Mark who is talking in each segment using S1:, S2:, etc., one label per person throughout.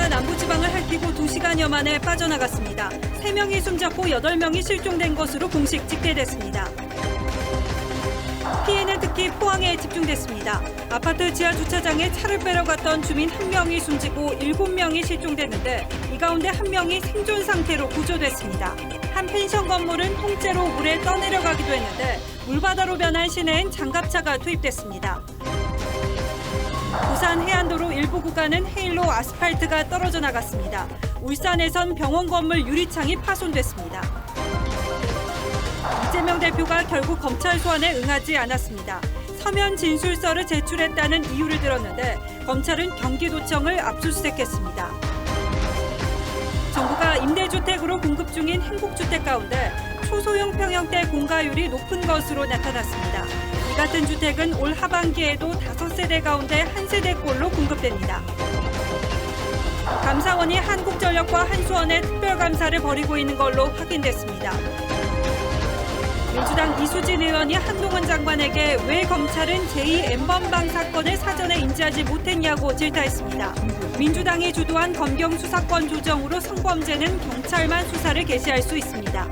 S1: 전차 남부지방을 핥히고 2시간여 만에 빠져나갔습니다. 3명이 숨졌고 8명이 실종된 것으로 공식 집계됐습니다. 피해는 특히 포항에 집중됐습니다. 아파트 지하 주차장에 차를 빼러 갔던 주민 1명이 숨지고 7명이 실종됐는데 이 가운데 1명이 생존 상태로 구조됐습니다. 한 펜션 건물은 통째로 물에 떠내려가기도 했는데 물바다로 변한 시내엔 장갑차가 투입됐습니다. 부산 해안도로 일부 구간은 해일로 아스팔트가 떨어져 나갔습니다. 울산에선 병원 건물 유리창이 파손됐습니다. 이재명 대표가 결국 검찰 소환에 응하지 않았습니다. 서면 진술서를 제출했다는 이유를 들었는데 검찰은 경기도청을 압수수색했습니다. 정부가 임대주택으로 공급 중인 행복주택 가운데 초소형 평형대 공가율이 높은 것으로 나타났습니다. 이 같은 주택은 올 하반기에도 5세대 가운데 1세대꼴로 공급됩니다. 감사원이 한국전력과 한수원의 특별감사를 벌이고 있는 걸로 확인됐습니다. 민주당 이수진 의원이 한동훈 장관에게 왜 검찰은 제2N번방 사건을 사전에 인지하지 못했냐고 질타했습니다. 민주당이 주도한 검경 수사권 조정으로 성범죄는 경찰만 수사를 개시할 수 있습니다.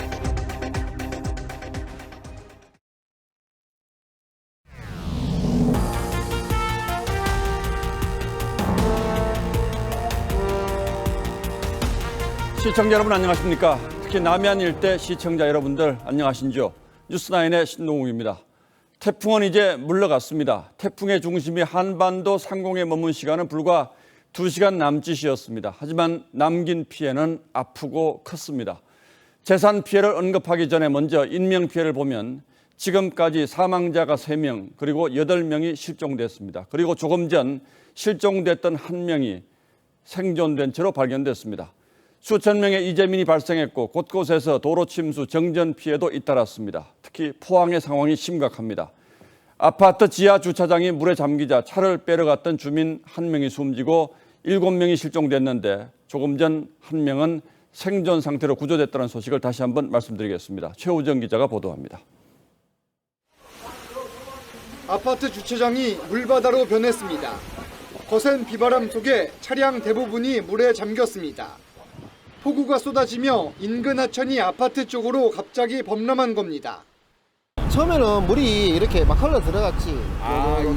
S2: 시청자 여러분 안녕하십니까? 특히 남해안 일대 시청자 여러분들 안녕하신지요? 뉴스9의 신동욱입니다. 태풍은 이제 물러갔습니다. 태풍의 중심이 한반도 상공에 머문 시간은 불과 2시간 남짓이었습니다. 하지만 남긴 피해는 아프고 컸습니다. 재산 피해를 언급하기 전에 먼저 인명 피해를 보면 지금까지 사망자가 3명 그리고 8명이 실종됐습니다. 그리고 조금 전 실종됐던 1명이 생존된 채로 발견됐습니다. 수천 명의 이재민이 발생했고 곳곳에서 도로 침수, 정전 피해도 잇따랐습니다. 특히 포항의 상황이 심각합니다. 아파트 지하 주차장이 물에 잠기자 차를 빼러 갔던 주민 1명이 숨지고 7명이 실종됐는데 조금 전 1명은 생존 상태로 구조됐다는 소식을 다시 한번 말씀드리겠습니다. 최우정 기자가 보도합니다.
S3: 아파트 주차장이 물바다로 변했습니다. 거센 비바람 속에 차량 대부분이 물에 잠겼습니다. 폭우가 쏟아지며 인근 하천이 아파트 쪽으로 갑자기 범람한 겁니다.
S4: 처음에는 물이 이렇게 막 흘러 들어갔지.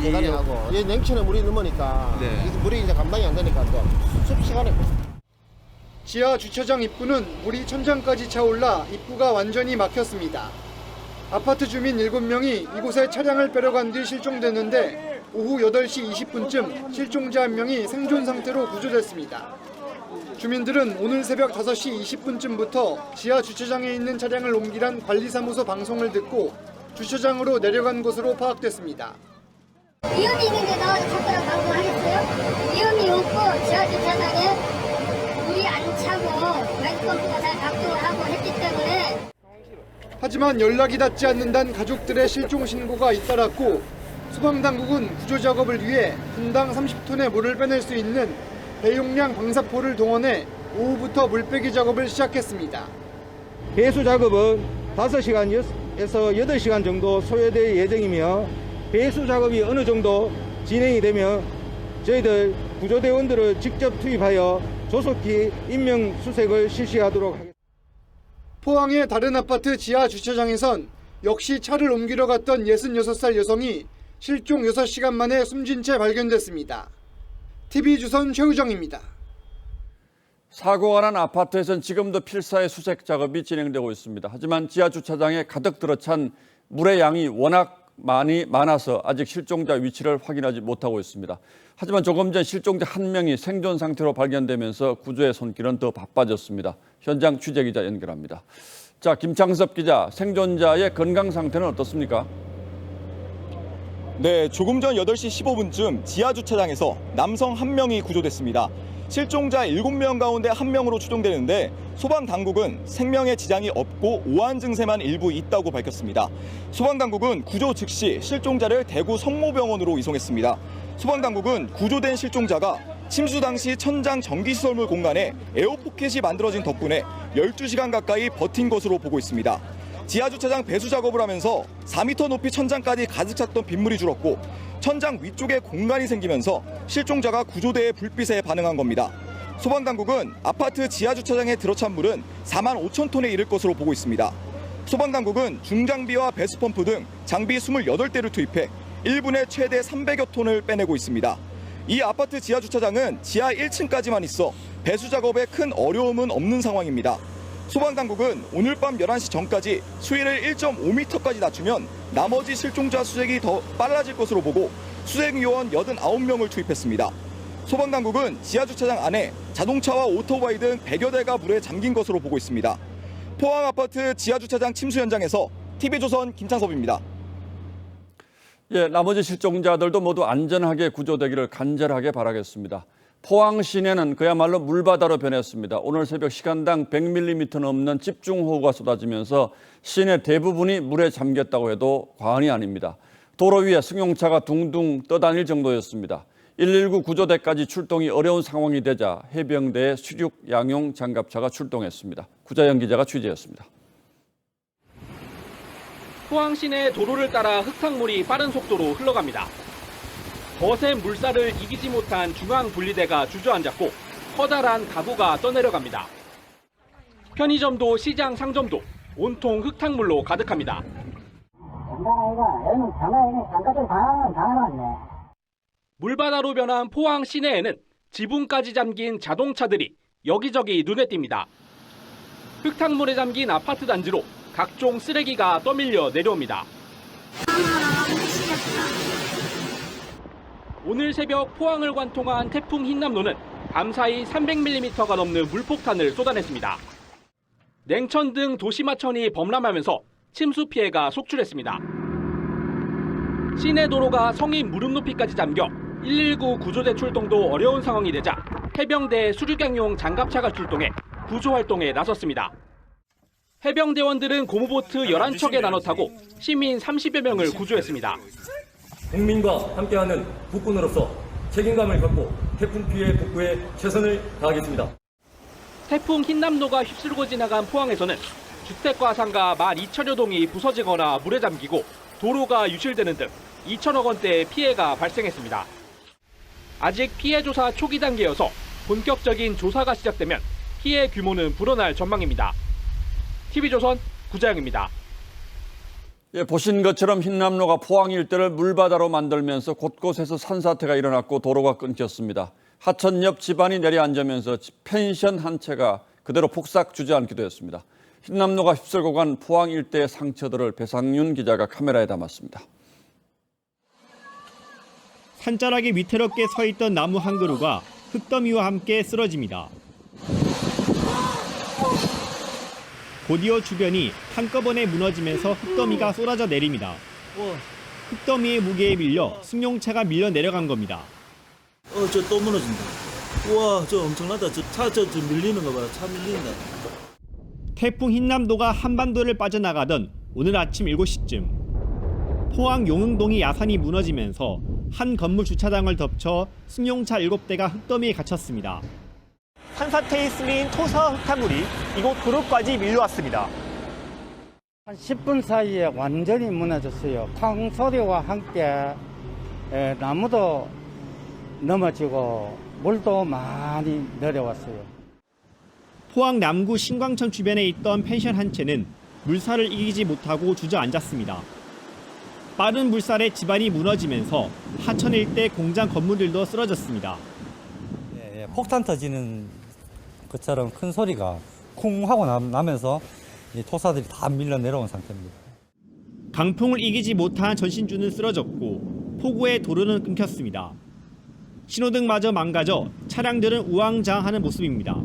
S4: 계단이하고 얘 냉천에 물이 넘으니까 물이 이제 감당이 안 되니까 또 수습 시간에.
S3: 지하 주차장 입구는 물이 천장까지 차올라 입구가 완전히 막혔습니다. 아파트 주민 7명이 이곳에 차량을 빼러 간 뒤 실종됐는데 오후 8시 20분쯤 실종자 1명이 생존 상태로 구조됐습니다. 주민들은 오늘 새벽 5시 20분쯤부터 지하 주차장에 있는 차량을 옮기란 관리사무소 방송을 듣고 주차장으로 내려간 것으로 파악됐습니다.
S5: 위험이 있는데 나와서 찾으러 가고 하겠어요? 위험이 없고 지하 주차장에 물이 안 차고 라이트펌프가 잘 작동을 하고 했기 때문에.
S3: 하지만 연락이 닿지 않는다는 가족들의 실종 신고가 잇따랐고 소방당국은 구조작업을 위해 분당 30톤의 물을 빼낼 수 있는 대용량 방사포를 동원해 오후부터 물빼기 작업을 시작했습니다.
S6: 배수 작업은 5시간에서 8시간 정도 소요될 예정이며 배수 작업이 어느 정도 진행이 되면 저희들 구조대원들을 직접 투입하여 조속히 인명 수색을 실시하도록 하겠습니다.
S3: 포항의 다른 아파트 지하 주차장에선 역시 차를 옮기러 갔던 66살 여성이 실종 6시간 만에 숨진 채 발견됐습니다. TV조선 최우정입니다.
S2: 사고가 난 아파트에서는 지금도 필사의 수색 작업이 진행되고 있습니다. 하지만 지하 주차장에 가득 들어찬 물의 양이 워낙 많아서 아직 실종자 위치를 확인하지 못하고 있습니다. 하지만 조금 전 실종자 1명이 생존 상태로 발견되면서 구조의 손길은 더 바빠졌습니다. 현장 취재기자 연결합니다. 자, 김창섭 기자, 생존자의 건강 상태는 어떻습니까?
S7: 네, 조금 전 8시 15분쯤 지하 주차장에서 남성 1명이 구조됐습니다. 실종자 7명 가운데 1명으로 추정되는데 소방당국은 생명에 지장이 없고 오한 증세만 일부 있다고 밝혔습니다. 소방당국은 구조 즉시 실종자를 대구 성모병원으로 이송했습니다. 소방당국은 구조된 실종자가 침수 당시 천장 전기시설물 공간에 에어포켓이 만들어진 덕분에 12시간 가까이 버틴 것으로 보고 있습니다. 지하주차장 배수 작업을 하면서 4m 높이 천장까지 가득 찼던 빗물이 줄었고 천장 위쪽에 공간이 생기면서 실종자가 구조대의 불빛에 반응한 겁니다. 소방당국은 아파트 지하주차장에 들어찬 물은 4만 5천 톤에 이를 것으로 보고 있습니다. 소방당국은 중장비와 배수펌프 등 장비 28대를 투입해 1분에 최대 300여 톤을 빼내고 있습니다. 이 아파트 지하주차장은 지하 1층까지만 있어 배수 작업에 큰 어려움은 없는 상황입니다. 소방당국은 오늘 밤 11시 전까지 수위를 1.5m까지 낮추면 나머지 실종자 수색이 더 빨라질 것으로 보고 수색요원 89명을 투입했습니다. 소방당국은 지하주차장 안에 자동차와 오토바이 등 100여 대가 물에 잠긴 것으로 보고 있습니다. 포항 아파트 지하주차장 침수 현장에서 TV조선 김창섭입니다.
S2: 예, 나머지 실종자들도 모두 안전하게 구조되기를 간절하게 바라겠습니다. 포항 시내는 그야말로 물바다로 변했습니다. 오늘 새벽 시간당 100mm 넘는 집중호우가 쏟아지면서 시내 대부분이 물에 잠겼다고 해도 과언이 아닙니다. 도로 위에 승용차가 둥둥 떠다닐 정도였습니다. 119 구조대까지 출동이 어려운 상황이 되자 해병대의 수륙 양용 장갑차가 출동했습니다. 구자영 기자가 취재했습니다.
S8: 포항 시내 도로를 따라 흙탕물이 빠른 속도로 흘러갑니다. 거센 물살을 이기지 못한 중앙 분리대가 주저앉았고 커다란 가구가 떠내려갑니다. 편의점도 시장 상점도 온통 흙탕물로 가득합니다. 물바다로 변한 포항 시내에는 지붕까지 잠긴 자동차들이 여기저기 눈에 띕니다. 흙탕물에 잠긴 아파트 단지로 각종 쓰레기가 떠밀려 내려옵니다. 오늘 새벽 포항을 관통한 태풍 흰남노는 밤사이 300mm가 넘는 물폭탄을 쏟아냈습니다. 냉천 등 도시마천이 범람하면서 침수 피해가 속출했습니다. 시내 도로가 성인 무릎 높이까지 잠겨 119 구조대 출동도 어려운 상황이 되자 해병대 수륙양용 장갑차가 출동해 구조 활동에 나섰습니다. 해병대원들은 고무보트 11척에 나눠 타고 시민 30여 명을 구조했습니다.
S9: 국민과 함께하는 국군으로서 책임감을 갖고 태풍 피해 복구에 최선을 다하겠습니다.
S8: 태풍 흰남노가 휩쓸고 지나간 포항에서는 주택과 상가 12,000여 동이 부서지거나 물에 잠기고 도로가 유실되는 등 2천억 원대의 피해가 발생했습니다. 아직 피해 조사 초기 단계여서 본격적인 조사가 시작되면 피해 규모는 불어날 전망입니다. TV조선 구자영입니다.
S2: 예, 보신 것처럼 흰남노가 포항 일대를 물바다로 만들면서 곳곳에서 산사태가 일어났고 도로가 끊겼습니다. 하천 옆 집안이 내려앉으면서 펜션 한 채가 그대로 폭삭 주저앉기도 했습니다. 흰남노가 휩쓸고 간 포항 일대의 상처들을 배상윤 기자가 카메라에 담았습니다.
S10: 산자락에 위태롭게 서 있던 나무 한 그루가 흙더미와 함께 쓰러집니다. 곧이어 주변이 한꺼번에 무너지면서 흙더미가 쏟아져 내립니다. 흙더미의 무게에 밀려 승용차가 밀려 내려간 겁니다.
S11: 저 또 무너진다. 우와, 저 엄청나다. 저 밀리는 거 봐라. 차 밀린다.
S10: 태풍 흰남노가 한반도를 빠져나가던 오늘 아침 7시쯤 포항 용흥동이 야산이 무너지면서 한 건물 주차장을 덮쳐 승용차 7대가 흙더미에 갇혔습니다. 산사태에 쓸린 토사 흙탕물이 이곳 도로까지 밀려왔습니다.
S12: 한 10분 사이에 완전히 무너졌어요. 쾅 소리와 함께 나무도 넘어지고 물도 많이 내려왔어요.
S10: 포항 남구 신광천 주변에 있던 펜션 한 채는 물살을 이기지 못하고 주저앉았습니다. 빠른 물살에 집안이 무너지면서 하천 일대 공장 건물들도 쓰러졌습니다.
S13: 폭탄 터지는 것처럼 큰 소리가 쿵 하고 나면서 토사들이 다 밀려 내려온 상태입니다.
S10: 강풍을 이기지 못한 전신주는 쓰러졌고 폭우에 도로는 끊겼습니다. 신호등마저 망가져 차량들은 우왕좌왕하는 모습입니다.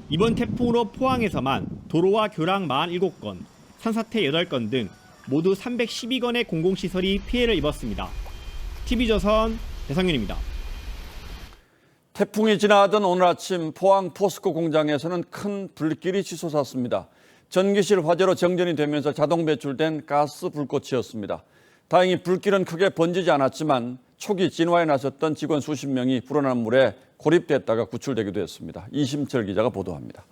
S10: 이번 태풍으로 포항에서만 도로와 교량 47건, 산사태 8건 등 모두 312건의 공공시설이 피해를 입었습니다. TV조선 배상윤입니다.
S2: 태풍이 지나던 오늘 아침 포항 포스코 공장에서는 큰 불길이 치솟았습니다. 전기실 화재로 정전이 되면서 자동 배출된 가스 불꽃이었습니다. 다행히 불길은 크게 번지지 않았지만 초기 진화에 나섰던 직원 수십 명이 불어난 물에 고립됐다가 구출되기도 했습니다. 이심철 기자가 보도합니다.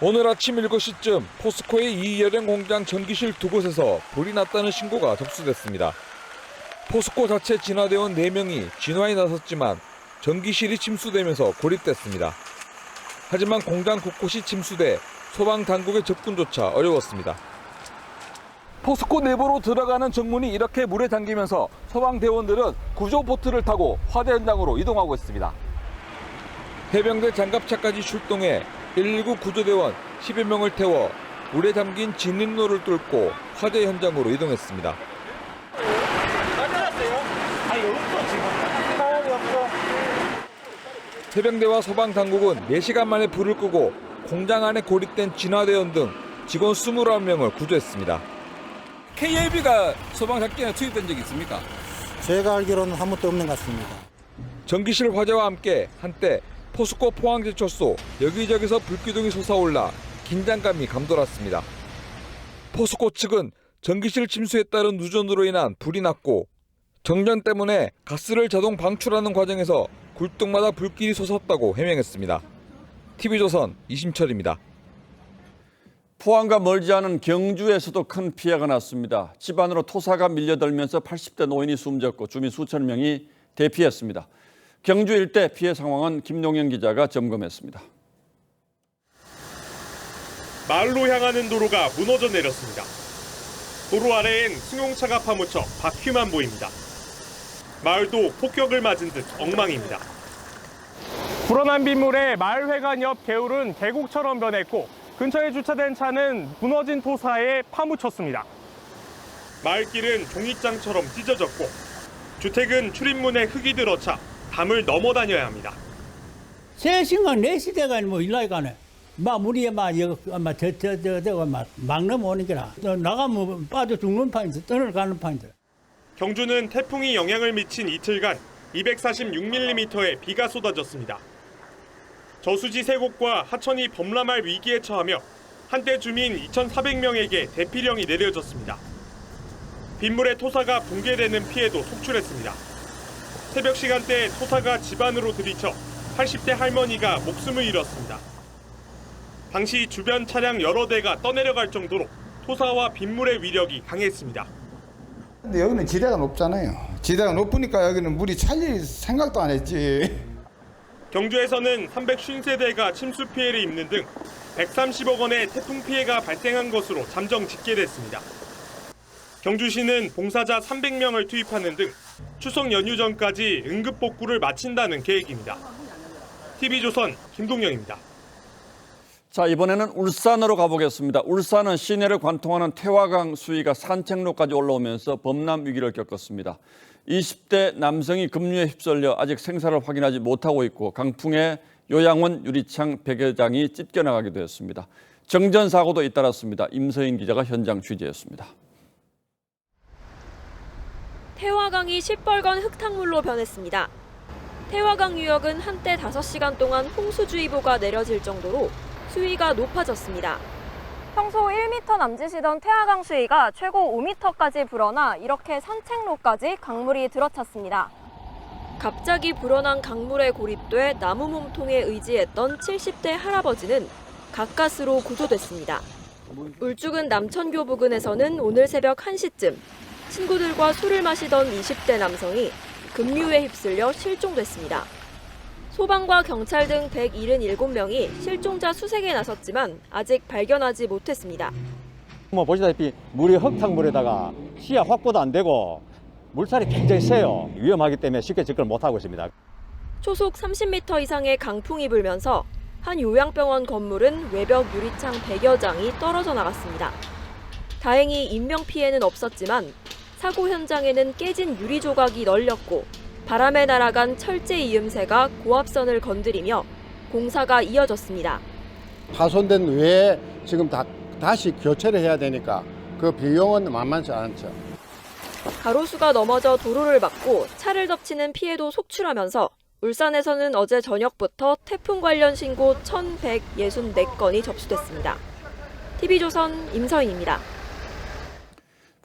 S14: 오늘 아침 7시쯤 포스코의 이여령 공장 전기실 두 곳에서 불이 났다는 신고가 접수됐습니다. 포스코 자체 진화대원 4명이 진화에 나섰지만 전기실이 침수되면서 고립됐습니다. 하지만 공장 곳곳이 침수돼 소방당국의 접근조차 어려웠습니다. 포스코 내부로 들어가는 정문이 이렇게 물에 잠기면서 소방대원들은 구조보트를 타고 화재 현장으로 이동하고 있습니다. 해병대 장갑차까지 출동해 119 구조대원 10여 명을 태워 물에 잠긴 진입로를 뚫고 화재 현장으로 이동했습니다. 해병대와 소방당국은 4시간 만에 불을 끄고 공장 안에 고립된 진화대원 등 직원 21명을 구조했습니다. KAB가 소방작전에 투입된 적이 있습니까?
S15: 제가 알기로는 한 번도 없는 것 같습니다.
S14: 전기실 화재와 함께 한때 포스코 포항제철소 여기저기서 불기둥이 솟아올라 긴장감이 감돌았습니다. 포스코 측은 전기실 침수에 따른 누전으로 인한 불이 났고 정전 때문에 가스를 자동 방출하는 과정에서 굴뚝마다 불길이 솟았다고 해명했습니다. TV조선 이심철입니다.
S2: 포항과 멀지 않은 경주에서도 큰 피해가 났습니다. 집 안으로 토사가 밀려들면서 80대 노인이 숨졌고 주민 수천 명이 대피했습니다. 경주 일대 피해 상황은 김동현 기자가 점검했습니다.
S16: 마을로 향하는 도로가 무너져 내렸습니다. 도로 아래엔 승용차가 파묻혀 바퀴만 보입니다. 마을도 폭격을 맞은 듯 엉망입니다.
S17: 불어난 빗물에 마을회관 옆 개울은 계곡처럼 변했고 근처에 주차된 차는 무너진 토사에 파묻혔습니다.
S16: 마을길은 종잇장처럼 찢어졌고 주택은 출입문에 흙이 들어차 담을 넘어 다녀야 합니다.
S18: 3시간 4시대가 뭐 일라이가네. 막 물이 막 넘어오는 게라. 나가면 빠져 죽는 판인데 떠나가는 판인데.
S16: 경주는 태풍이 영향을 미친 이틀간 246mm의 비가 쏟아졌습니다. 저수지 3곳과 하천이 범람할 위기에 처하며 한때 주민 2,400명에게 대피령이 내려졌습니다. 빗물에 토사가 붕괴되는 피해도 속출했습니다. 새벽 시간대 토사가 집안으로 들이쳐 80대 할머니가 목숨을 잃었습니다. 당시 주변 차량 여러 대가 떠내려갈 정도로 토사와 빗물의 위력이 강했습니다.
S19: 근데 여기는 지대가 높잖아요. 지대가 높으니까 여기는 물이 찰릴 생각도 안 했지.
S16: 경주에서는 350세대가 침수 피해를 입는 등 130억 원의 태풍 피해가 발생한 것으로 잠정 집계됐습니다. 경주시는 봉사자 300명을 투입하는 등 추석 연휴 전까지 응급복구를 마친다는 계획입니다. TV조선 김동영입니다.
S2: 자, 이번에는 울산으로 가보겠습니다. 울산은 시내를 관통하는 태화강 수위가 산책로까지 올라오면서 범람 위기를 겪었습니다. 20대 남성이 급류에 휩쓸려 아직 생사를 확인하지 못하고 있고 강풍에 요양원 유리창 100여 장이 찢겨나가기도 했습니다. 정전사고도 잇따랐습니다. 임서인 기자가 현장 취재했습니다.
S20: 태화강이 시뻘건 흙탕물로 변했습니다. 태화강 유역은 한때 5시간 동안 홍수주의보가 내려질 정도로 수위가 높아졌습니다.
S21: 평소 1m 남짓이던 태화강 수위가 최고 5m까지 불어나 이렇게 산책로까지 강물이 들어찼습니다.
S20: 갑자기 불어난 강물에 고립돼 나무 몸통에 의지했던 70대 할아버지는 가까스로 구조됐습니다. 울주군 남천교 부근에서는 오늘 새벽 1시쯤 친구들과 술을 마시던 20대 남성이 급류에 휩쓸려 실종됐습니다. 소방과 경찰 등 177명이 실종자 수색에 나섰지만 아직 발견하지 못했습니다.
S22: 보시다시피 물이 흙탕물에다가 시야 확보도 안 되고 물살이 굉장히 세요. 위험하기 때문에 쉽게 접근을 못하고 있습니다.
S20: 초속 30m 이상의 강풍이 불면서 한 요양병원 건물은 외벽 유리창 100여 장이 떨어져 나갔습니다. 다행히 인명피해는 없었지만 사고 현장에는 깨진 유리 조각이 널렸고 바람에 날아간 철제 이음새가 고압선을 건드리며 공사가 이어졌습니다.
S4: 파손된 외에 지금 다시 교체를 해야 되니까 그 비용은 만만치 않죠.
S20: 가로수가 넘어져 도로를 막고 차를 덮치는 피해도 속출하면서 울산에서는 어제 저녁부터 태풍 관련 신고 1,164건이 접수됐습니다. TV조선 임서인입니다.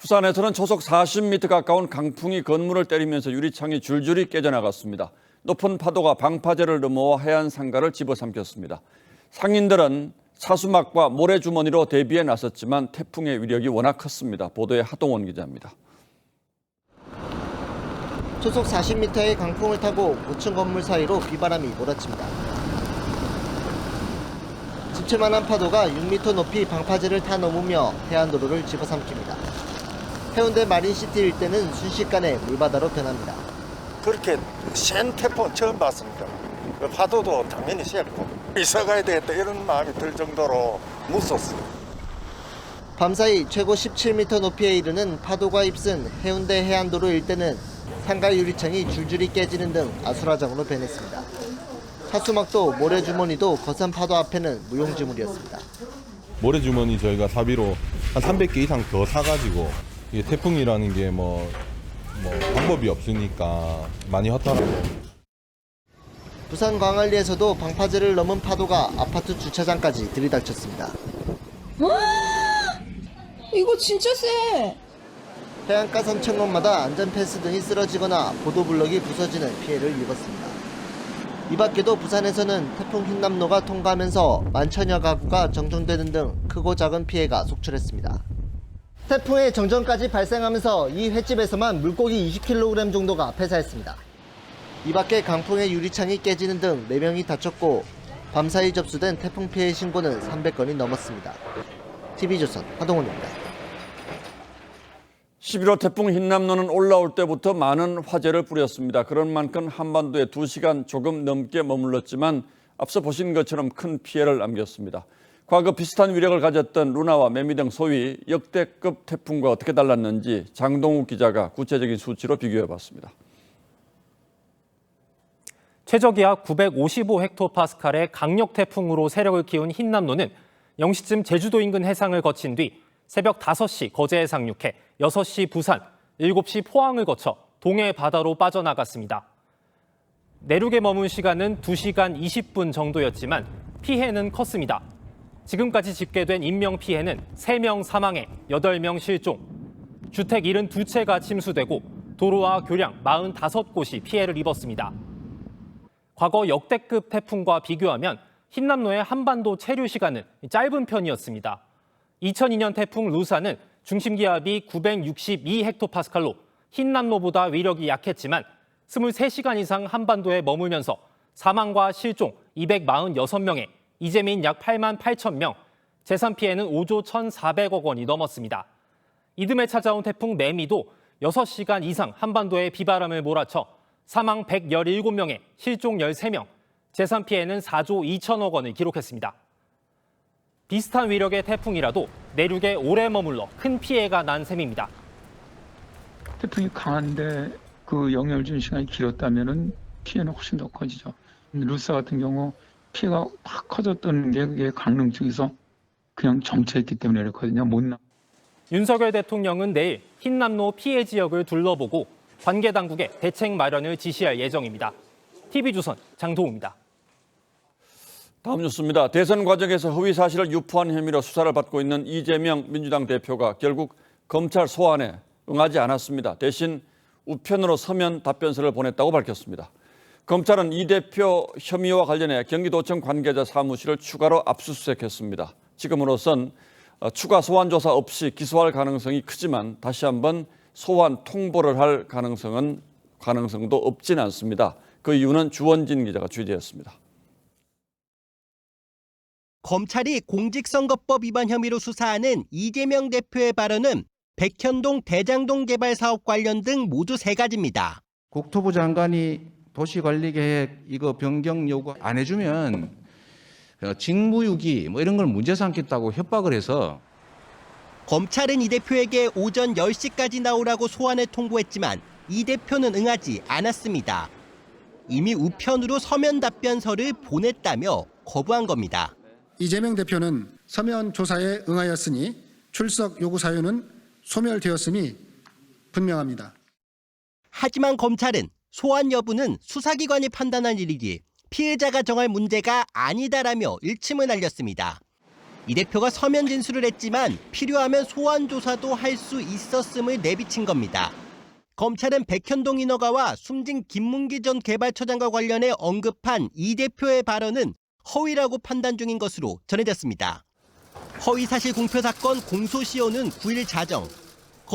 S2: 부산에서는 초속 40m 가까운 강풍이 건물을 때리면서 유리창이 줄줄이 깨져나갔습니다. 높은 파도가 방파제를 넘어와 해안 상가를 집어삼켰습니다. 상인들은 차수막과 모래주머니로 대비해 나섰지만 태풍의 위력이 워낙 컸습니다. 보도에 하동원 기자입니다.
S4: 초속 40m의 강풍을 타고 고층 건물 사이로 비바람이 몰아칩니다. 집채만한 파도가 6m 높이 방파제를 타 넘으며 해안도로를 집어삼킵니다. 해운대 마린시티 일대는 순식간에 물바다로 변합니다.
S1: 그렇게 센 태풍 처음 봤습니다. 파도도 당연히 셌고 이사 가야 되겠다 이런 마음이 들 정도로 무섭습니다.
S4: 밤사이 최고 17m 높이에 이르는 파도가 휩쓴 해운대 해안도로 일대는 상가 유리창이 줄줄이 깨지는 등 아수라장으로 변했습니다. 하수막도 모래주머니도 거센 파도 앞에는 무용지물이었습니다.
S5: 모래주머니 저희가 사비로 한 300개 이상 더 사가지고 이게 태풍이라는 게 뭐 방법이 없으니까 많이 허탈하고.
S4: 부산 광안리에서도 방파제를 넘은 파도가 아파트 주차장까지 들이닥쳤습니다.
S23: 이거 진짜 세.
S4: 해안가 3층론마다 안전펜스 등이 쓰러지거나 보도블럭이 부서지는 피해를 입었습니다. 이 밖에도 부산에서는 태풍 흰남노가 통과하면서 만천여 가구가 정전되는 등 크고 작은 피해가 속출했습니다. 태풍의 정전까지 발생하면서 이 횟집에서만 물고기 20kg 정도가 폐사했습니다. 이 밖에 강풍에 유리창이 깨지는 등 4명이 다쳤고 밤사이 접수된 태풍 피해 신고는 300건이 넘었습니다. TV조선 하동훈입니다.
S2: 11호 태풍 흰남노는 올라올 때부터 많은 화재를 뿌렸습니다. 그런 만큼 한반도에 2시간 조금 넘게 머물렀지만 앞서 보신 것처럼 큰 피해를 남겼습니다. 과거 비슷한 위력을 가졌던 루나와 매미 등 소위 역대급 태풍과 어떻게 달랐는지 장동욱 기자가 구체적인 수치로 비교해봤습니다.
S24: 최저기압 955헥토파스칼의 강력 태풍으로 세력을 키운 흰남노는 0시쯤 제주도 인근 해상을 거친 뒤 새벽 5시 거제에 상륙해 6시 부산, 7시 포항을 거쳐 동해 바다로 빠져나갔습니다. 내륙에 머문 시간은 2시간 20분 정도였지만 피해는 컸습니다. 지금까지 집계된 인명피해는 3명 사망에 8명 실종, 주택 72채가 침수되고 도로와 교량 45곳이 피해를 입었습니다. 과거 역대급 태풍과 비교하면 흰남노의 한반도 체류 시간은 짧은 편이었습니다. 2002년 태풍 루사는 중심기압이 962헥토파스칼로 흰남노보다 위력이 약했지만 23시간 이상 한반도에 머물면서 사망과 실종 246명에 이재민 약 8만 8천 명, 재산 피해는 5조 1,400억 원이 넘었습니다. 이듬해 찾아온 태풍 매미도 6시간 이상 한반도에 비바람을 몰아쳐 사망 117명에 실종 13명, 재산 피해는 4조 2천억 원을 기록했습니다. 비슷한 위력의 태풍이라도 내륙에 오래 머물러 큰 피해가 난 셈입니다.
S25: 태풍이 강한데 그 영향을 주는 시간이 길었다면은 피해는 훨씬 더 커지죠. 루사 같은 경우 피해가 확 커졌던 게 그게 강릉 쪽에서 그냥 정체했기 때문에 그렇거든요.
S24: 윤석열 대통령은 내일 흰남노 피해 지역을 둘러보고 관계 당국에 대책 마련을 지시할 예정입니다. TV조선 장도우입니다.
S2: 다음 뉴스입니다. 대선 과정에서 허위 사실을 유포한 혐의로 수사를 받고 있는 이재명 민주당 대표가 결국 검찰 소환에 응하지 않았습니다. 대신 우편으로 서면 답변서를 보냈다고 밝혔습니다. 검찰은 이 대표 혐의와 관련해 경기도청 관계자 사무실을 추가로 압수수색했습니다. 지금으로선 추가 소환 조사 없이 기소할 가능성이 크지만 다시 한번 소환 통보를 할 가능성도 없진 않습니다. 그 이유는 주원진 기자가 취재했습니다.
S26: 검찰이 공직선거법 위반 혐의로 수사하는 이재명 대표의 발언은 백현동 대장동 개발 사업 관련 등 모두 3가지입니다.
S27: 국토부 장관이 도시관리계획 이거 변경 요구 안 해주면 직무유기 뭐 이런 걸 문제 삼겠다고 협박을 해서
S26: 검찰은 이 대표에게 오전 10시까지 나오라고 소환을 통보했지만 이 대표는 응하지 않았습니다. 이미 우편으로 서면 답변서를 보냈다며 거부한 겁니다.
S28: 이재명 대표는 서면 조사에 응하였으니 출석 요구 사유는 소멸되었음이 분명합니다.
S26: 하지만 검찰은 소환 여부는 수사기관이 판단할 일이지 피해자가 정할 문제가 아니다라며 일침을 날렸습니다. 이 대표가 서면 진술을 했지만 필요하면 소환 조사도 할 수 있었음을 내비친 겁니다. 검찰은 백현동 인허가와 숨진 김문기 전 개발처장과 관련해 언급한 이 대표의 발언은 허위라고 판단 중인 것으로 전해졌습니다. 허위사실 공표 사건 공소시효는 9일 자정.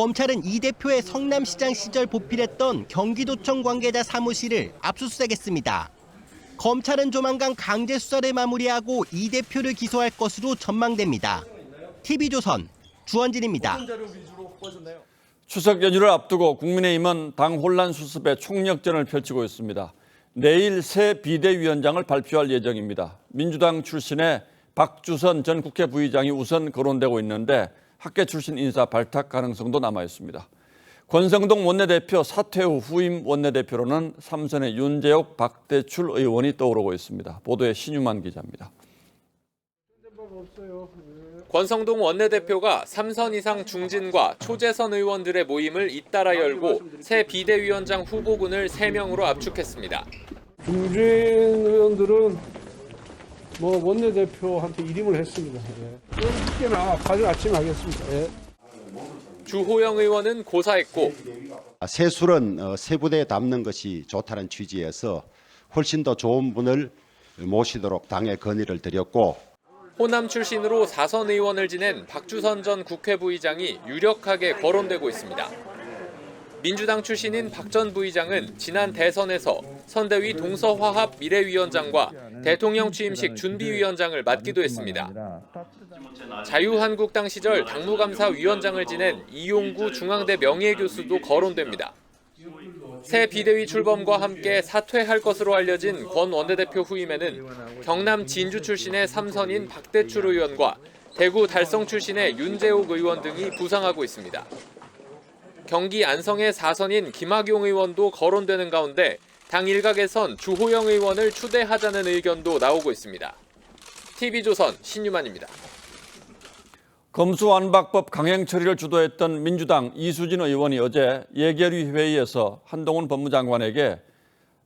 S26: 검찰은 이 대표의 성남시장 시절 보필했던 경기도청 관계자 사무실을 압수수색했습니다. 검찰은 조만간 강제 수사를 마무리하고 이 대표를 기소할 것으로 전망됩니다. TV조선 주원진입니다.
S2: 추석 연휴를 앞두고 국민의힘은 당 혼란 수습에 총력전을 펼치고 있습니다. 내일 새 비대위원장을 발표할 예정입니다. 민주당 출신의 박주선 전 국회 부의장이 우선 거론되고 있는데 학계 출신 인사 발탁 가능성도 남아 있습니다. 권성동 원내대표 사퇴 후 후임 원내대표로는 삼선의 윤재옥, 박대출 의원이 떠오르고 있습니다. 보도에 신유만 기자입니다.
S3: 권성동 원내대표가 3선 이상 중진과 초재선 의원들의 모임을 잇따라 열고 새 비대위원장 후보군을 3명으로 압축했습니다.
S6: 중진 의원들은 원내대표한테 일임을 했습니다. 늦게나 가져 아침에 하겠습니다.
S3: 주호영 의원은 고사했고
S7: 세술은 세 부대에 담는 것이 좋다는 취지에서 훨씬 더 좋은 분을 모시도록 당에 건의를 드렸고
S3: 호남 출신으로 4선 의원을 지낸 박주선 전 국회 부의장이 유력하게 거론되고 있습니다. 민주당 출신인 박 전 부의장은 지난 대선에서 선대위 동서화합 미래위원장과 대통령 취임식 준비위원장을 맡기도 했습니다. 자유한국당 시절 당무감사위원장을 지낸 이용구 중앙대 명예교수도 거론됩니다. 새 비대위 출범과 함께 사퇴할 것으로 알려진 권 원내대표 후임에는 경남 진주 출신의 3선인 박대출 의원과 대구 달성 출신의 윤재옥 의원 등이 부상하고 있습니다. 경기 안성의 4선인 김학용 의원도 거론되는 가운데 당 일각에선 주호영 의원을 추대하자는 의견도 나오고 있습니다. TV조선 신유만입니다.
S2: 검수완박법 강행 처리를 주도했던 민주당 이수진 의원이 어제 예결위 회의에서 한동훈 법무장관에게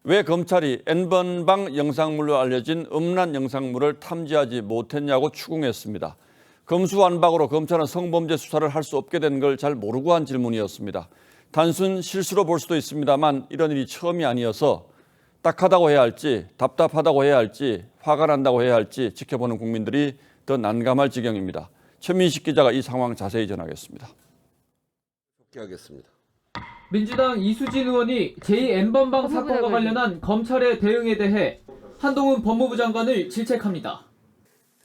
S2: 왜 검찰이 N번방 영상물로 알려진 음란 영상물을 탐지하지 못했냐고 추궁했습니다. 검수완박으로 검찰은 성범죄 수사를 할 수 없게 된 걸 잘 모르고 한 질문이었습니다. 단순 실수로 볼 수도 있습니다만 이런 일이 처음이 아니어서 딱하다고 해야 할지 답답하다고 해야 할지 화가 난다고 해야 할지 지켜보는 국민들이 더 난감할 지경입니다. 최민식 기자가 이 상황 자세히 전하겠습니다.
S8: 민주당 이수진 의원이 제2N번방 사건과 관련한 검찰의 대응에 대해 한동훈 법무부 장관을 질책합니다.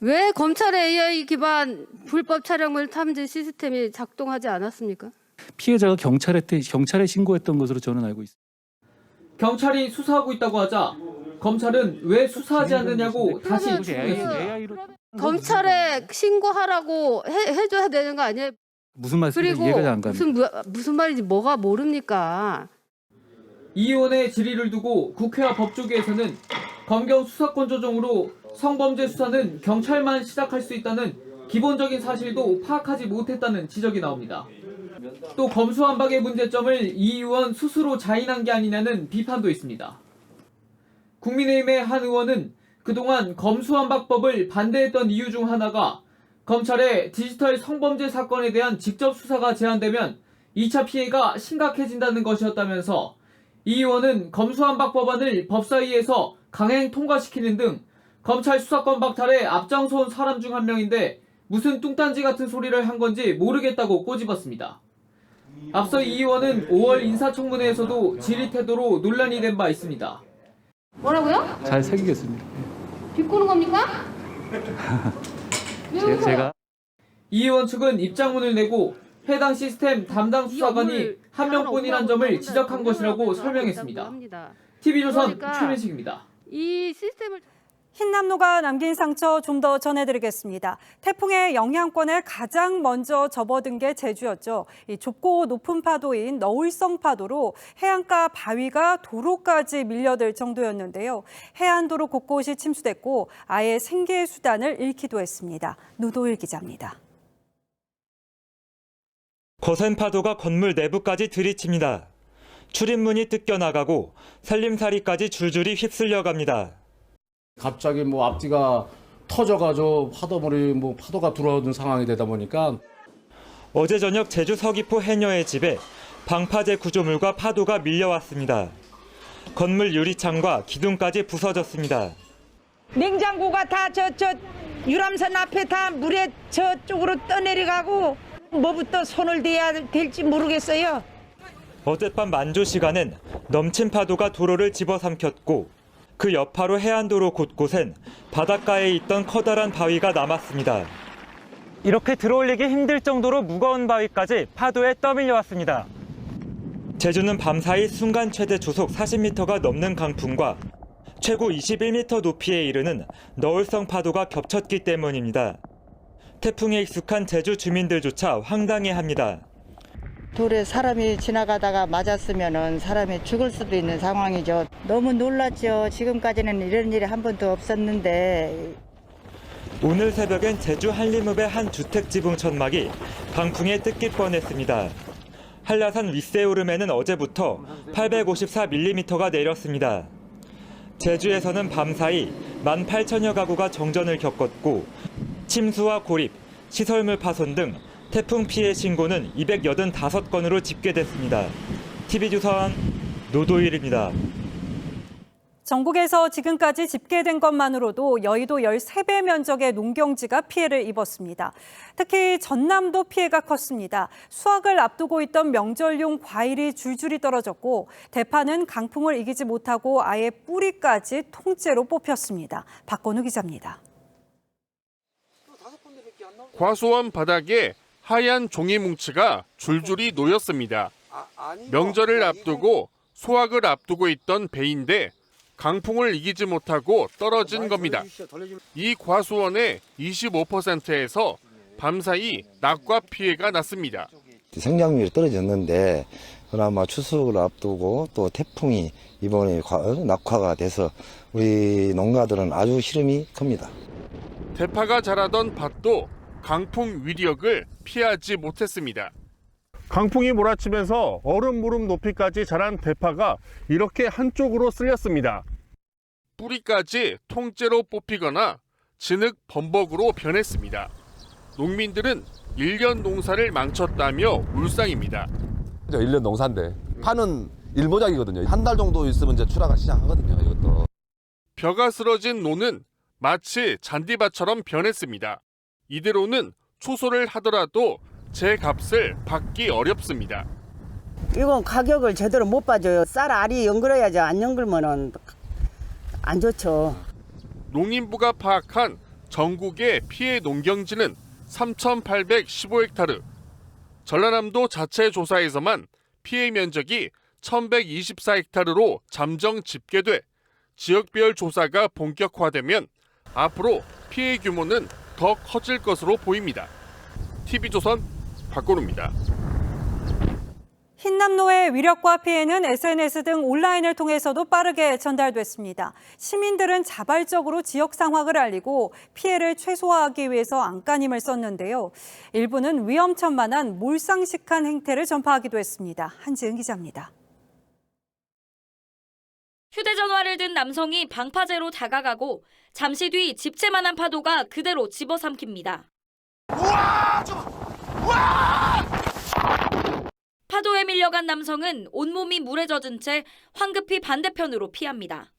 S9: 왜 검찰의 AI 기반 불법 촬영물 탐지 시스템이 작동하지 않았습니까?
S11: 피해자가 경찰에 신고했던 것으로 저는 알고 있습니다.
S8: 경찰이 수사하고 있다고 하자 검찰은 왜 수사하지 않느냐고 다시 추궁했습니다.
S9: 검찰에 신고하라고 해줘야 되는 거 아니에요?
S11: 무슨 말씀인지 이해가 안 갑니다.
S9: 무슨 말인지 뭐가 모릅니까?
S8: 이 의원의 질의를 두고 국회와 법조계에서는 검경 수사권 조정으로 성범죄 수사는 경찰만 시작할 수 있다는 기본적인 사실도 파악하지 못했다는 지적이 나옵니다. 또 검수완박의 문제점을 이 의원 스스로 자인한 게 아니냐는 비판도 있습니다. 국민의힘의 한 의원은 그동안 검수완박법을 반대했던 이유 중 하나가 검찰의 디지털 성범죄 사건에 대한 직접 수사가 제한되면 2차 피해가 심각해진다는 것이었다면서 이 의원은 검수완박 법안을 법사위에서 강행 통과시키는 등 검찰 수사권 박탈에 앞장서온 사람 중 한 명인데 무슨 뚱딴지 같은 소리를 한 건지 모르겠다고 꼬집었습니다. 앞서 이 의원은 5월 인사청문회에서도 질의 태도로 논란이 된 바 있습니다.
S9: 뭐라고요?
S11: 잘 새기겠습니다.
S9: 비꼬는 겁니까?
S11: 제가
S8: 이 의원 측은 입장문을 내고 해당 시스템 담당 수사관이 한 명뿐이란 점을 지적한 것이라고 설명했습니다. TV조선 최민식입니다.
S9: 이 시스템을
S12: 흰남노가 남긴 상처 좀 더 전해드리겠습니다. 태풍의 영향권에 가장 먼저 접어든 게 제주였죠. 이 좁고 높은 파도인 너울성 파도로 해안가 바위가 도로까지 밀려들 정도였는데요. 해안도로 곳곳이 침수됐고 아예 생계의 수단을 잃기도 했습니다. 노도일 기자입니다.
S13: 거센 파도가 건물 내부까지 들이칩니다. 출입문이 뜯겨나가고 살림살이까지 줄줄이 휩쓸려갑니다.
S29: 갑자기 앞뒤가 터져가지고 파도가 들어오는 상황이 되다 보니까
S13: 어제 저녁 제주 서귀포 해녀의 집에 방파제 구조물과 파도가 밀려왔습니다. 건물 유리창과 기둥까지 부서졌습니다.
S23: 냉장고가 다 저 유람선 앞에 다 물에 저쪽으로 떠내려가고 뭐부터 손을 대야 될지 모르겠어요.
S13: 어젯밤 만조 시간엔 넘친 파도가 도로를 집어삼켰고 그 여파로 해안도로 곳곳엔 바닷가에 있던 커다란 바위가 남았습니다. 이렇게 들어올리기 힘들 정도로 무거운 바위까지 파도에 떠밀려 왔습니다. 제주는 밤사이 순간 최대 초속 40m가 넘는 강풍과 최고 21m 높이에 이르는 너울성 파도가 겹쳤기 때문입니다. 태풍에 익숙한 제주 주민들조차 황당해합니다.
S10: 돌에 사람이 지나가다가 맞았으면 사람이 죽을 수도 있는 상황이죠. 너무 놀랐죠. 지금까지는 이런 일이 한 번도 없었는데.
S13: 오늘 새벽엔 제주 한림읍의 한 주택 지붕 천막이 강풍에 뜯길 뻔했습니다. 한라산 윗세오름에는 어제부터 854mm가 내렸습니다. 제주에서는 밤사이 18,000여 가구가 정전을 겪었고 침수와 고립, 시설물 파손 등 태풍 피해 신고는 285건으로 집계됐습니다. TV조선 노도일입니다.
S12: 전국에서 지금까지 집계된 것만으로도 여의도 13배 면적의 농경지가 피해를 입었습니다. 특히 전남도 피해가 컸습니다. 수확을 앞두고 있던 명절용 과일이 줄줄이 떨어졌고 대파는 강풍을 이기지 못하고 아예 뿌리까지 통째로 뽑혔습니다. 박건우 기자입니다.
S14: 과수원 바닥에 하얀 종이 뭉치가 줄줄이 놓였습니다. 명절을 앞두고 수확을 앞두고 있던 배인데 강풍을 이기지 못하고 떨어진 겁니다. 이 과수원의 25%에서 밤사이 낙과 피해가 났습니다.
S15: 생장률이 떨어졌는데 그나마 추수를 앞두고 또 태풍이 이번에 낙화가 돼서 우리 농가들은 아주 시름이 큽니다.
S14: 대파가 자라던 밭도 강풍 위력을 피하지 못했습니다. 강풍이 몰아치면서 얼음 무릎 높이까지 자란 대파가 이렇게 한쪽으로 쓸렸습니다. 뿌리까지 통째로 뽑히거나 진흙 범벅으로 변했습니다. 농민들은 1년 농사를 망쳤다며 울상입니다.
S16: 1년 농사인데 파는 일모작이거든요. 한 달 정도 있으면 이제 출하가 시작하거든요. 이것도.
S14: 벼가 쓰러진 노는 마치 잔디밭처럼 변했습니다. 이대로는 초소를 하더라도 제 값을 받기 어렵습니다.
S23: 이건 가격을 제대로 못 봐줘요. 쌀 알이 연결해야지 안 연결면은 안 좋죠.
S14: 농림부가 파악한 전국의 피해 농경지는 3,815헥타르. 전라남도 자체 조사에서만 피해 면적이 1,124헥타르로 잠정 집계돼 지역별 조사가 본격화되면 앞으로 피해 규모는 더 커질 것으로 보입니다. TV조선 박건우입니다.
S12: 흰남노의 위력과 피해는 SNS 등 온라인을 통해서도 빠르게 전달됐습니다. 시민들은 자발적으로 지역 상황을 알리고 피해를 최소화하기 위해서 안간힘을 썼는데요. 일부는 위험천만한 몰상식한 행태를 전파하기도 했습니다. 한지은 기자입니다.
S20: 휴대전화를 든 남성이 방파제로 다가가고 잠시 뒤 집채만한 파도가 그대로 집어삼킵니다. 파도에 밀려간 남성은 온몸이 물에 젖은 채 황급히 반대편으로 피합니다.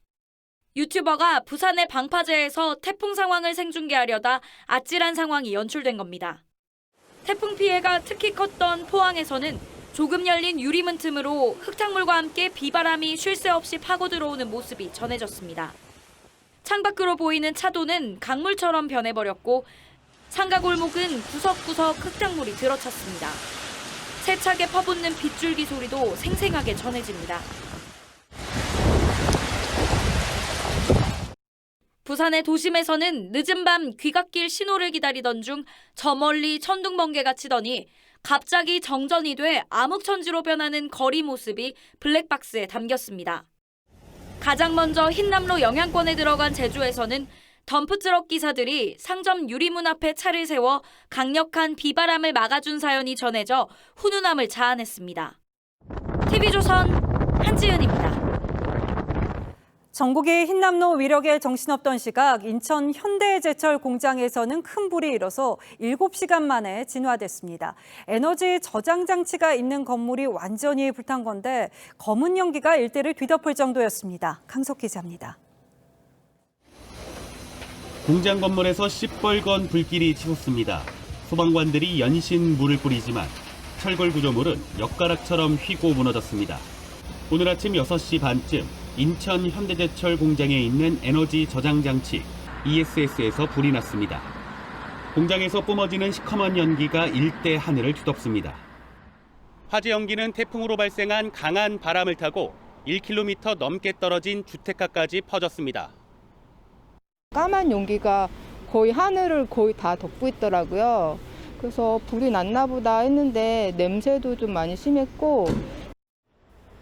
S20: 유튜버가 부산의 방파제에서 태풍 상황을 생중계하려다 아찔한 상황이 연출된 겁니다. 태풍 피해가 특히 컸던 포항에서는 조금 열린 유리문 틈으로 흙탕물과 함께 비바람이 쉴 새 없이 파고 들어오는 모습이 전해졌습니다. 창밖으로 보이는 차도는 강물처럼 변해버렸고 상가 골목은 구석구석 흙탕물이 들어찼습니다. 세차게 퍼붓는 빗줄기 소리도 생생하게 전해집니다. 부산의 도심에서는 늦은 밤 귀갓길 신호를 기다리던 중 저 멀리 천둥번개가 치더니 갑자기 정전이 돼 암흑천지로 변하는 거리 모습이 블랙박스에 담겼습니다. 가장 먼저 흰남로 영향권에 들어간 제주에서는 덤프트럭 기사들이 상점 유리문 앞에 차를 세워 강력한 비바람을 막아준 사연이 전해져 훈훈함을 자아냈습니다. TV조선 한지은입니다.
S12: 전국이 흰남노 위력에 정신없던 시각 인천 현대제철 공장에서는 큰 불이 일어서 7시간 만에 진화됐습니다. 에너지 저장 장치가 있는 건물이 완전히 불탄 건데 검은 연기가 일대를 뒤덮을 정도였습니다. 강석 기자입니다.
S17: 공장 건물에서 시뻘건 불길이 치솟습니다.
S1: 소방관들이 연신 물을 뿌리지만 철골 구조물은 엿가락처럼 휘고 무너졌습니다. 오늘 아침 6시 반쯤 인천 현대제철 공장에 있는 에너지 저장 장치 ESS에서 불이 났습니다. 공장에서 뿜어지는 시커먼 연기가 일대 하늘을 뒤덮습니다. 화재 연기는 태풍으로 발생한 강한 바람을 타고 1km 넘게 떨어진 주택가까지 퍼졌습니다.
S4: 까만 용기가 거의 하늘을 거의 다 덮고 있더라고요. 그래서 불이 났나 보다 했는데 냄새도 좀 많이 심했고.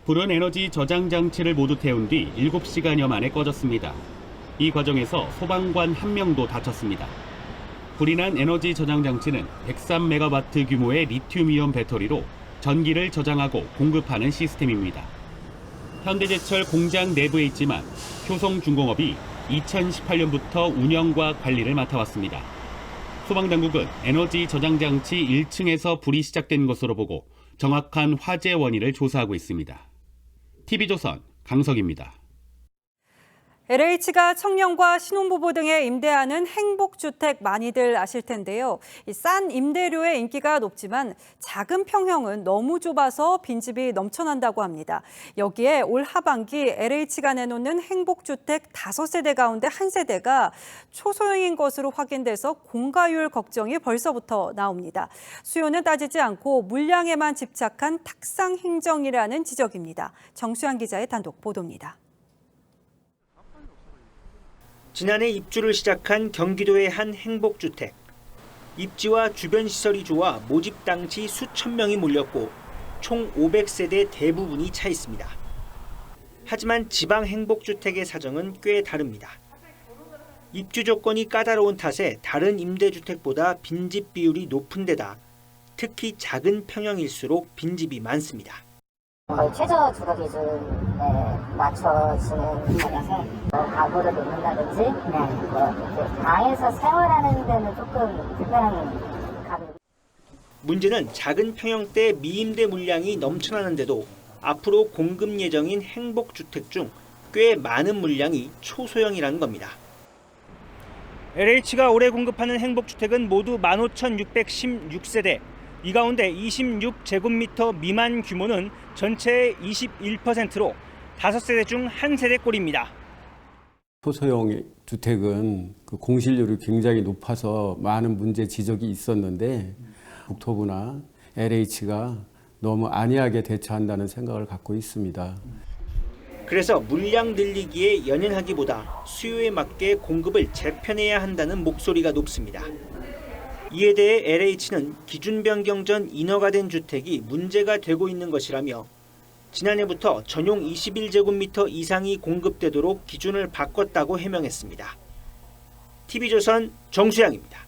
S1: 불은 에너지 저장 장치를 모두 태운 뒤 7시간여 만에 꺼졌습니다. 이 과정에서 소방관 1명도 다쳤습니다. 불이 난 에너지 저장 장치는 103메가와트 규모의 리튬이온 배터리로 전기를 저장하고 공급하는 시스템입니다. 현대제철 공장 내부에 있지만 효성중공업이 2018년부터 운영과 관리를 맡아왔습니다. 소방당국은 에너지 저장 장치 1층에서 불이 시작된 것으로 보고 정확한 화재 원인을 조사하고 있습니다. TV조선 강석입니다.
S12: LH가 청년과 신혼부부 등에 임대하는 행복주택 많이들 아실 텐데요. 싼 임대료의 인기가 높지만 작은 평형은 너무 좁아서 빈집이 넘쳐난다고 합니다. 여기에 올 하반기 LH가 내놓는 행복주택 5세대 가운데 1세대가 초소형인 것으로 확인돼서 공가율 걱정이 벌써부터 나옵니다. 수요는 따지지 않고 물량에만 집착한 탁상 행정이라는 지적입니다. 정수양 기자의 단독 보도입니다.
S5: 지난해 입주를 시작한 경기도의 한 행복주택. 입지와 주변 시설이 좋아 모집 당시 수천 명이 몰렸고 총 500세대 대부분이 차 있습니다. 하지만 지방 행복주택의 사정은 꽤 다릅니다. 입주 조건이 까다로운 탓에 다른 임대주택보다 빈집 비율이 높은 데다 특히 작은 평형일수록 빈집이 많습니다.
S17: 거의 최저 주거 기준에 맞춰지는 거라서 가구를 놓는다든지 방에서 생활하는 데는 조금 불편한 가구.
S5: 문제는 작은 평형대 미임대 물량이 넘쳐나는데도 앞으로 공급 예정인 행복주택 중 꽤 많은 물량이 초소형이라는 겁니다. LH가 올해 공급하는 행복주택은 모두 15,616세대. 이 가운데 26제곱미터 미만 규모는 전체의 21%로 5세대 중 1세대꼴입니다.
S18: 초소형 주택은 그 공실률이 굉장히 높아서 많은 문제 지적이 있었는데 국토부나 LH가 너무 안이하게 대처한다는 생각을 갖고 있습니다.
S5: 그래서 물량 늘리기에 연연하기보다 수요에 맞게 공급을 재편해야 한다는 목소리가 높습니다. 이에 대해 LH는 기준 변경 전 인허가 된 주택이 문제가 되고 있는 것이라며 지난해부터 전용 21제곱미터 이상이 공급되도록 기준을 바꿨다고 해명했습니다. TV조선 정수양입니다.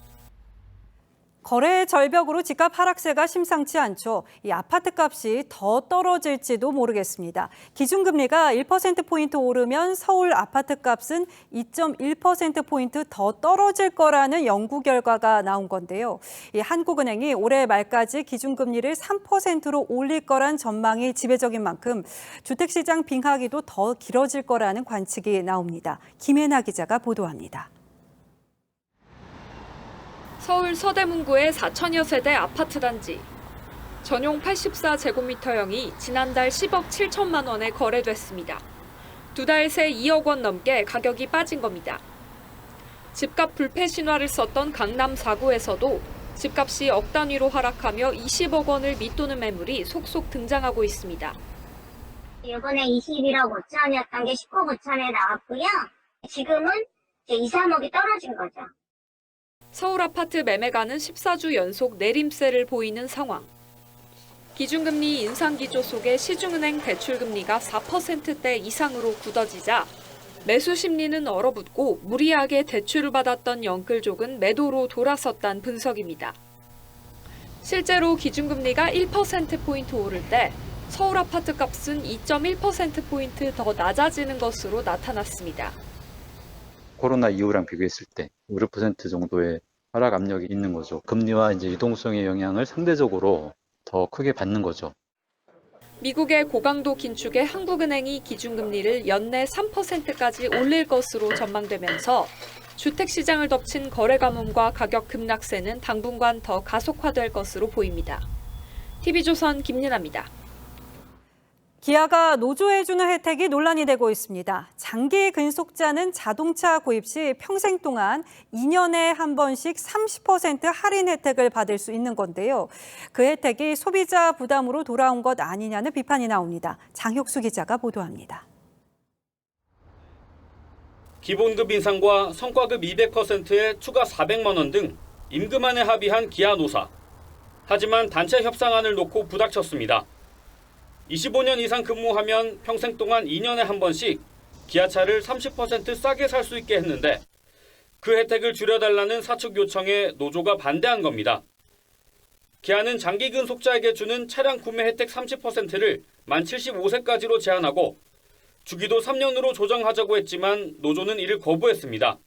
S12: 거래 절벽으로 집값 하락세가 심상치 않죠. 이 아파트 값이 더 떨어질지도 모르겠습니다. 기준금리가 1%포인트 오르면 서울 아파트 값은 2.1%포인트 더 떨어질 거라는 연구 결과가 나온 건데요. 이 한국은행이 올해 말까지 기준금리를 3%로 올릴 거란 전망이 지배적인 만큼 주택시장 빙하기도 더 길어질 거라는 관측이 나옵니다. 김혜나 기자가 보도합니다.
S20: 서울 서대문구의 4천여 세대 아파트 단지. 전용 84제곱미터형이 지난달 10억 7천만 원에 거래됐습니다. 2달 새 2억 원 넘게 가격이 빠진 겁니다. 집값 불패 신화를 썼던 강남 4구에서도 집값이 억 단위로 하락하며 20억 원을 밑도는 매물이 속속 등장하고 있습니다.
S19: 이번에 21억 5천이었던 게 19억 5천에 나왔고요. 지금은 이제 2, 3억이 떨어진 거죠.
S20: 서울 아파트 매매가는 14주 연속 내림세를 보이는 상황. 기준금리 인상 기조 속에 시중은행 대출금리가 4%대 이상으로 굳어지자 매수 심리는 얼어붙고 무리하게 대출을 받았던 영끌족은 매도로 돌아섰다는 분석입니다. 실제로 기준금리가 1%포인트 오를 때 서울 아파트 값은 2.1%포인트 더 낮아지는 것으로 나타났습니다.
S21: 코로나 이후랑 비교했을 때 5% 정도의 하락 압력이 있는 거죠. 금리와 이제 유동성의 영향을 상대적으로 더 크게 받는 거죠.
S20: 미국의 고강도 긴축에 한국은행이 기준금리를 연내 3%까지 올릴 것으로 전망되면서
S3: 주택시장을 덮친 거래 가뭄과 가격 급락세는 당분간 더 가속화될 것으로 보입니다. TV조선 김윤아입니다.
S12: 기아가 노조해주는 혜택이 논란이 되고 있습니다. 장기 근속자는 자동차 구입 시 평생 동안 2년에 한 번씩 30% 할인 혜택을 받을 수 있는 건데요. 그 혜택이 소비자 부담으로 돌아온 것 아니냐는 비판이 나옵니다. 장혁수 기자가 보도합니다.
S6: 기본급 인상과 성과급 200%의 추가 400만 원 등 임금안에 합의한 기아 노사. 하지만 단체 협상안을 놓고 부닥쳤습니다. 25년 이상 근무하면 평생 동안 2년에 한 번씩 기아차를 30% 싸게 살 수 있게 했는데 그 혜택을 줄여달라는 사측 요청에 노조가 반대한 겁니다. 기아는 장기 근속자에게 주는 차량 구매 혜택 30%를 만 75세까지로 제한하고 주기도 3년으로 조정하자고 했지만 노조는 이를 거부했습니다.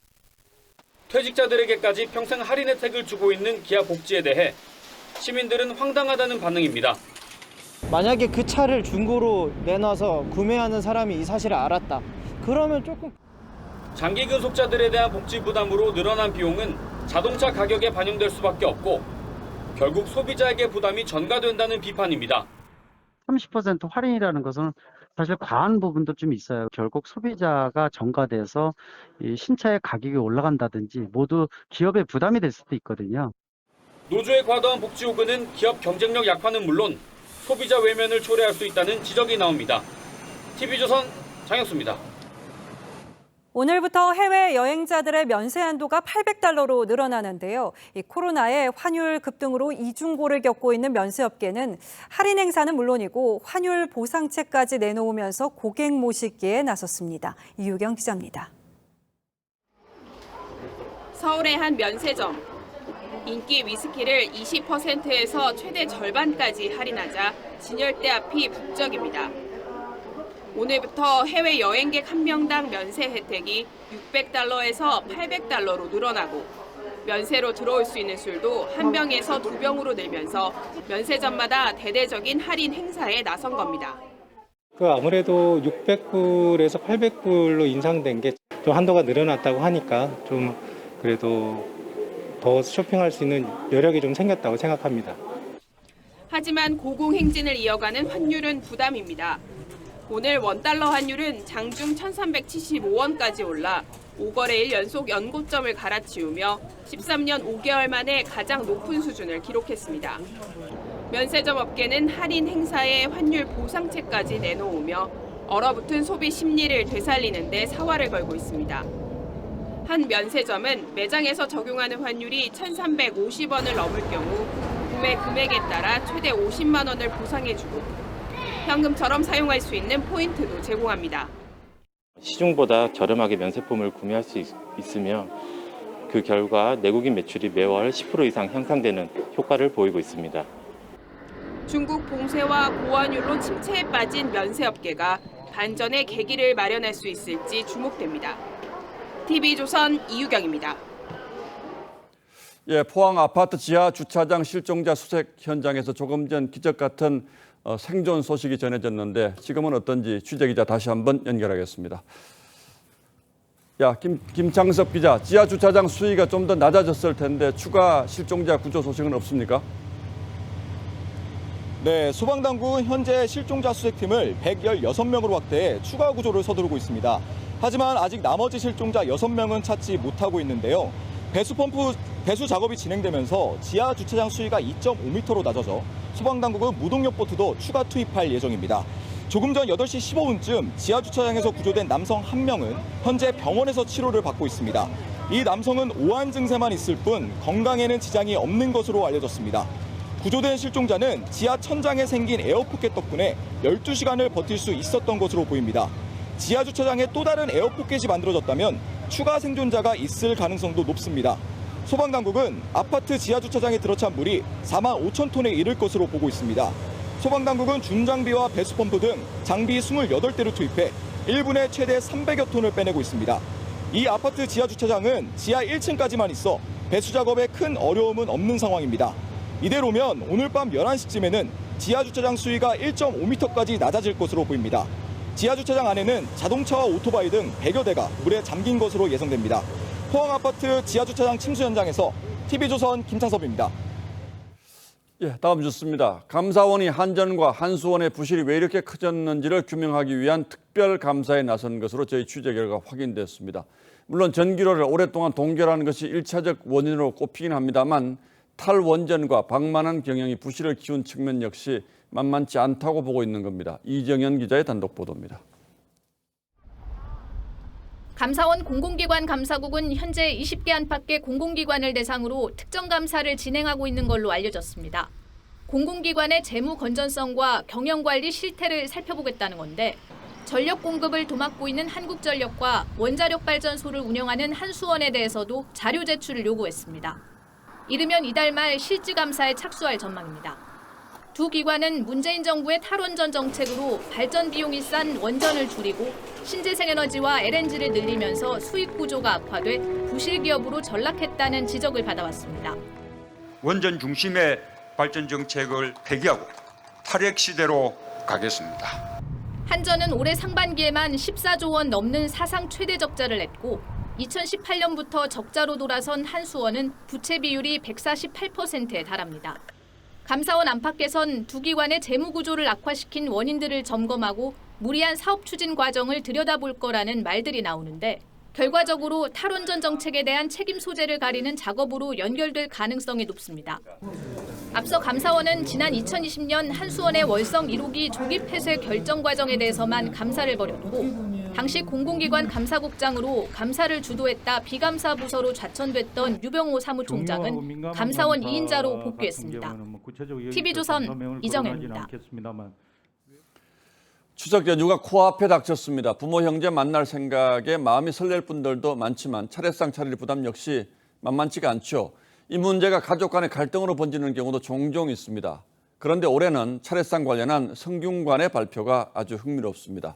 S6: 퇴직자들에게까지 평생 할인 혜택을 주고 있는 기아 복지에 대해 시민들은 황당하다는 반응입니다.
S7: 만약에 그 차를 중고로 내놔서 구매하는 사람이 이 사실을 알았다. 그러면 조금
S6: 장기 근속자들에 대한 복지 부담으로 늘어난 비용은 자동차 가격에 반영될 수밖에 없고 결국 소비자에게 부담이 전가된다는 비판입니다.
S22: 30% 할인이라는 것은 사실 과한 부분도 좀 있어요. 결국 소비자가 전가돼서 이 신차의 가격이 올라간다든지 모두 기업의 부담이 될 수도 있거든요.
S6: 노조의 과도한 복지 요구는 기업 경쟁력 약화는 물론 소비자 외면을 초래할 수 있다는 지적이 나옵니다. TV조선 장혁수입니다.
S12: 오늘부터 해외 여행자들의 면세 한도가 $800로 늘어나는데요. 이 코로나에 환율 급등으로 이중고를 겪고 있는 면세업계는 할인 행사는 물론이고 환율 보상책까지 내놓으면서 고객 모시기에 나섰습니다. 이유경 기자입니다.
S24: 서울의 한 면세점. 인기 위스키를 20%에서 최대 절반까지 할인하자 진열대 앞이 북적입니다. 오늘부터 해외 여행객 한 명당 면세 혜택이 $600에서 $800로 늘어나고 면세로 들어올 수 있는 술도 한 병에서 2병으로 늘면서 면세점마다 대대적인 할인 행사에 나선 겁니다.
S7: 아무래도 600불에서 800불로 인상된 게 좀 한도가 늘어났다고 하니까 좀 그래도 더 쇼핑할 수 있는 여력이 좀 생겼다고 생각합니다.
S24: 하지만 고공행진을 이어가는 환율은 부담입니다. 오늘 원달러 환율은 장중 1,375원까지 올라 5거래일 연속 연고점을 갈아치우며 13년 5개월 만에 가장 높은 수준을 기록했습니다. 면세점 업계는 할인 행사에 환율 보상책까지 내놓으며 얼어붙은 소비 심리를 되살리는 데 사활을 걸고 있습니다. 한 면세점은 매장에서 적용하는 환율이 1,350원을 넘을 경우 구매 금액에 따라 최대 50만 원을 보상해주고 현금처럼 사용할 수 있는 포인트도 제공합니다.
S25: 시중보다 저렴하게 면세품을 구매할 수 있으며 그 결과 내국인 매출이 매월 10% 이상 향상되는 효과를 보이고 있습니다.
S24: 중국 봉쇄와 고환율로 침체에 빠진 면세업계가 반전의 계기를 마련할 수 있을지 주목됩니다. TV조선 이유경입니다.
S2: 포항 아파트 지하 주차장 실종자 수색 현장에서 조금 전 기적 같은 생존 소식이 전해졌는데 지금은 어떤지 취재기자 다시 한번 연결하겠습니다. 김창섭 기자, 지하 주차장 수위가 좀 더 낮아졌을 텐데 추가 실종자 구조 소식은 없습니까?
S26: 네, 소방당국은 현재 실종자 수색팀을 116명으로 확대해 추가 구조를 서두르고 있습니다. 하지만 아직 나머지 실종자 6명은 찾지 못하고 있는데요. 배수 작업이 진행되면서 지하 주차장 수위가 2.5m로 낮아져 소방당국은 무동력 보트도 추가 투입할 예정입니다. 조금 전 8시 15분쯤 지하 주차장에서 구조된 남성 1명은 현재 병원에서 치료를 받고 있습니다. 이 남성은 오한 증세만 있을 뿐 건강에는 지장이 없는 것으로 알려졌습니다. 구조된 실종자는 지하 천장에 생긴 에어포켓 덕분에 12시간을 버틸 수 있었던 것으로 보입니다. 지하 주차장에 또 다른 에어포켓이 만들어졌다면 추가 생존자가 있을 가능성도 높습니다. 소방당국은 아파트 지하 주차장에 들어찬 물이 4만 5천 톤에 이를 것으로 보고 있습니다. 소방당국은 중장비와 배수펌프 등 장비 28대를 투입해 1분에 최대 300여 톤을 빼내고 있습니다. 이 아파트 지하 주차장은 지하 1층까지만 있어 배수 작업에 큰 어려움은 없는 상황입니다. 이대로면 오늘 밤 11시쯤에는 지하 주차장 수위가 1.5m까지 낮아질 것으로 보입니다. 지하 주차장 안에는 자동차와 오토바이 등 100여 대가 물에 잠긴 것으로 예상됩니다. 포항아파트 지하주차장 침수 현장에서 TV조선 김창섭입니다.
S2: 예, 다음 뉴스입니다. 감사원이 한전과 한수원의 부실이 왜 이렇게 커졌는지를 규명하기 위한 특별 감사에 나선 것으로 저희 취재 결과 확인됐습니다. 물론 전기료를 오랫동안 동결하는 것이 1차적 원인으로 꼽히긴 합니다만 탈원전과 방만한 경영이 부실을 키운 측면 역시 만만치 않다고 보고 있는 겁니다. 이정현 기자의 단독 보도입니다.
S8: 감사원 공공기관 감사국은 현재 20개 안팎의 공공기관을 대상으로 특정 감사를 진행하고 있는 걸로 알려졌습니다. 공공기관의 재무 건전성과 경영관리 실태를 살펴보겠다는 건데 전력 공급을 도맡고 있는 한국전력과 원자력 발전소를 운영하는 한수원에 대해서도 자료 제출을 요구했습니다. 이르면 이달 말 실질감사에 착수할 전망입니다. 두 기관은 문재인 정부의 탈원전 정책으로 발전 비용이 싼 원전을 줄이고 신재생에너지와 LNG를 늘리면서 수익 구조가 악화돼 부실 기업으로 전락했다는 지적을 받아왔습니다.
S9: 원전 중심의 발전 정책을 폐기하고 탈핵 시대로 가겠습니다.
S8: 한전은 올해 상반기에만 14조 원 넘는 사상 최대 적자를 냈고 2018년부터 적자로 돌아선 한수원은 부채 비율이 148%에 달합니다. 감사원 안팎에선 두 기관의 재무 구조를 악화시킨 원인들을 점검하고 무리한 사업 추진 과정을 들여다볼 거라는 말들이 나오는데 결과적으로 탈원전 정책에 대한 책임 소재를 가리는 작업으로 연결될 가능성이 높습니다. 앞서 감사원은 지난 2020년 한수원의 월성 1호기 조기 폐쇄 결정 과정에 대해서만 감사를 벌였고 당시 공공기관 감사국장으로 감사를 주도했다 비감사 부서로 좌천됐던 유병호 사무총장은 감사원 2인자로 복귀했습니다. TV조선 이정현입니다.
S2: 추석 연휴가 코앞에 닥쳤습니다. 부모 형제 만날 생각에 마음이 설렐 분들도 많지만 차례상 차릴 부담 역시 만만치가 않죠. 이 문제가 가족 간의 갈등으로 번지는 경우도 종종 있습니다. 그런데 올해는 차례상 관련한 성균관의 발표가 아주 흥미롭습니다.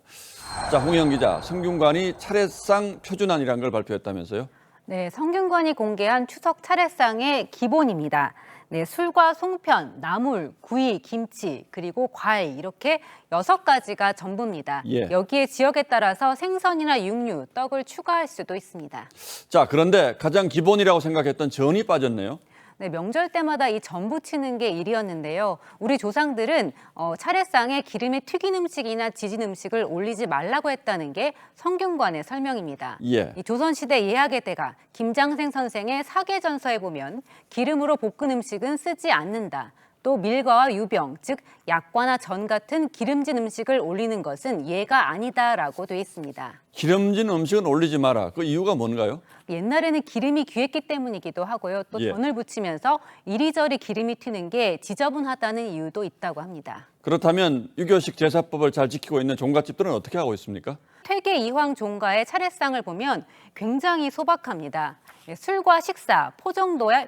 S2: 자, 홍영 기자, 성균관이 차례상 표준안이라는 걸 발표했다면서요?
S10: 네, 성균관이 공개한 추석 차례상의 기본입니다. 네, 술과 송편, 나물, 구이, 김치, 그리고 과일 이렇게 6가지가 전부입니다.
S2: 예.
S10: 여기에 지역에 따라서 생선이나 육류, 떡을 추가할 수도 있습니다.
S2: 자, 그런데 가장 기본이라고 생각했던 전이 빠졌네요.
S10: 네, 명절 때마다 이 전 부치는 게 일이었는데요. 우리 조상들은 차례상에 기름에 튀긴 음식이나 지진 음식을 올리지 말라고 했다는 게 성균관의 설명입니다.
S2: 예.
S10: 이 조선시대 예학의 대가 김장생 선생의 사계전서에 보면 기름으로 볶은 음식은 쓰지 않는다. 또 밀과와 유병, 즉 약과나 전 같은 기름진 음식을 올리는 것은 예가 아니다라고 돼 있습니다.
S2: 기름진 음식은 올리지 마라. 그 이유가 뭔가요?
S10: 옛날에는 기름이 귀했기 때문이기도 하고요. 또
S2: 예.
S10: 전을 부치면서 이리저리 기름이 튀는 게 지저분하다는 이유도 있다고 합니다.
S2: 그렇다면 유교식 제사법을 잘 지키고 있는 종갓집들은 어떻게 하고 있습니까?
S10: 퇴계 이황 종가의 차례상을 보면 굉장히 소박합니다. 술과 식사,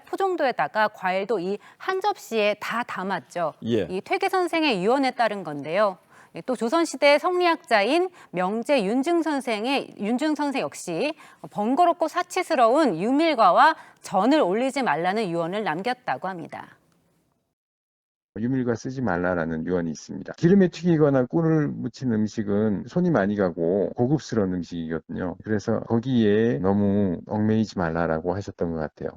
S10: 포정도에다가 과일도 이 한 접시에 다 담았죠.
S2: 예.
S10: 이 퇴계 선생의 유언에 따른 건데요. 또 조선시대 성리학자인 명제 윤증 선생 역시 번거롭고 사치스러운 유밀과와 전을 올리지 말라는 유언을 남겼다고 합니다.
S11: 유밀과 쓰지 말라라는 유언이 있습니다. 기름에 튀기거나 꿀을 묻힌 음식은 손이 많이 가고 고급스러운 음식이거든요. 그래서 거기에 너무 얽매이지 말라라고 하셨던 것 같아요.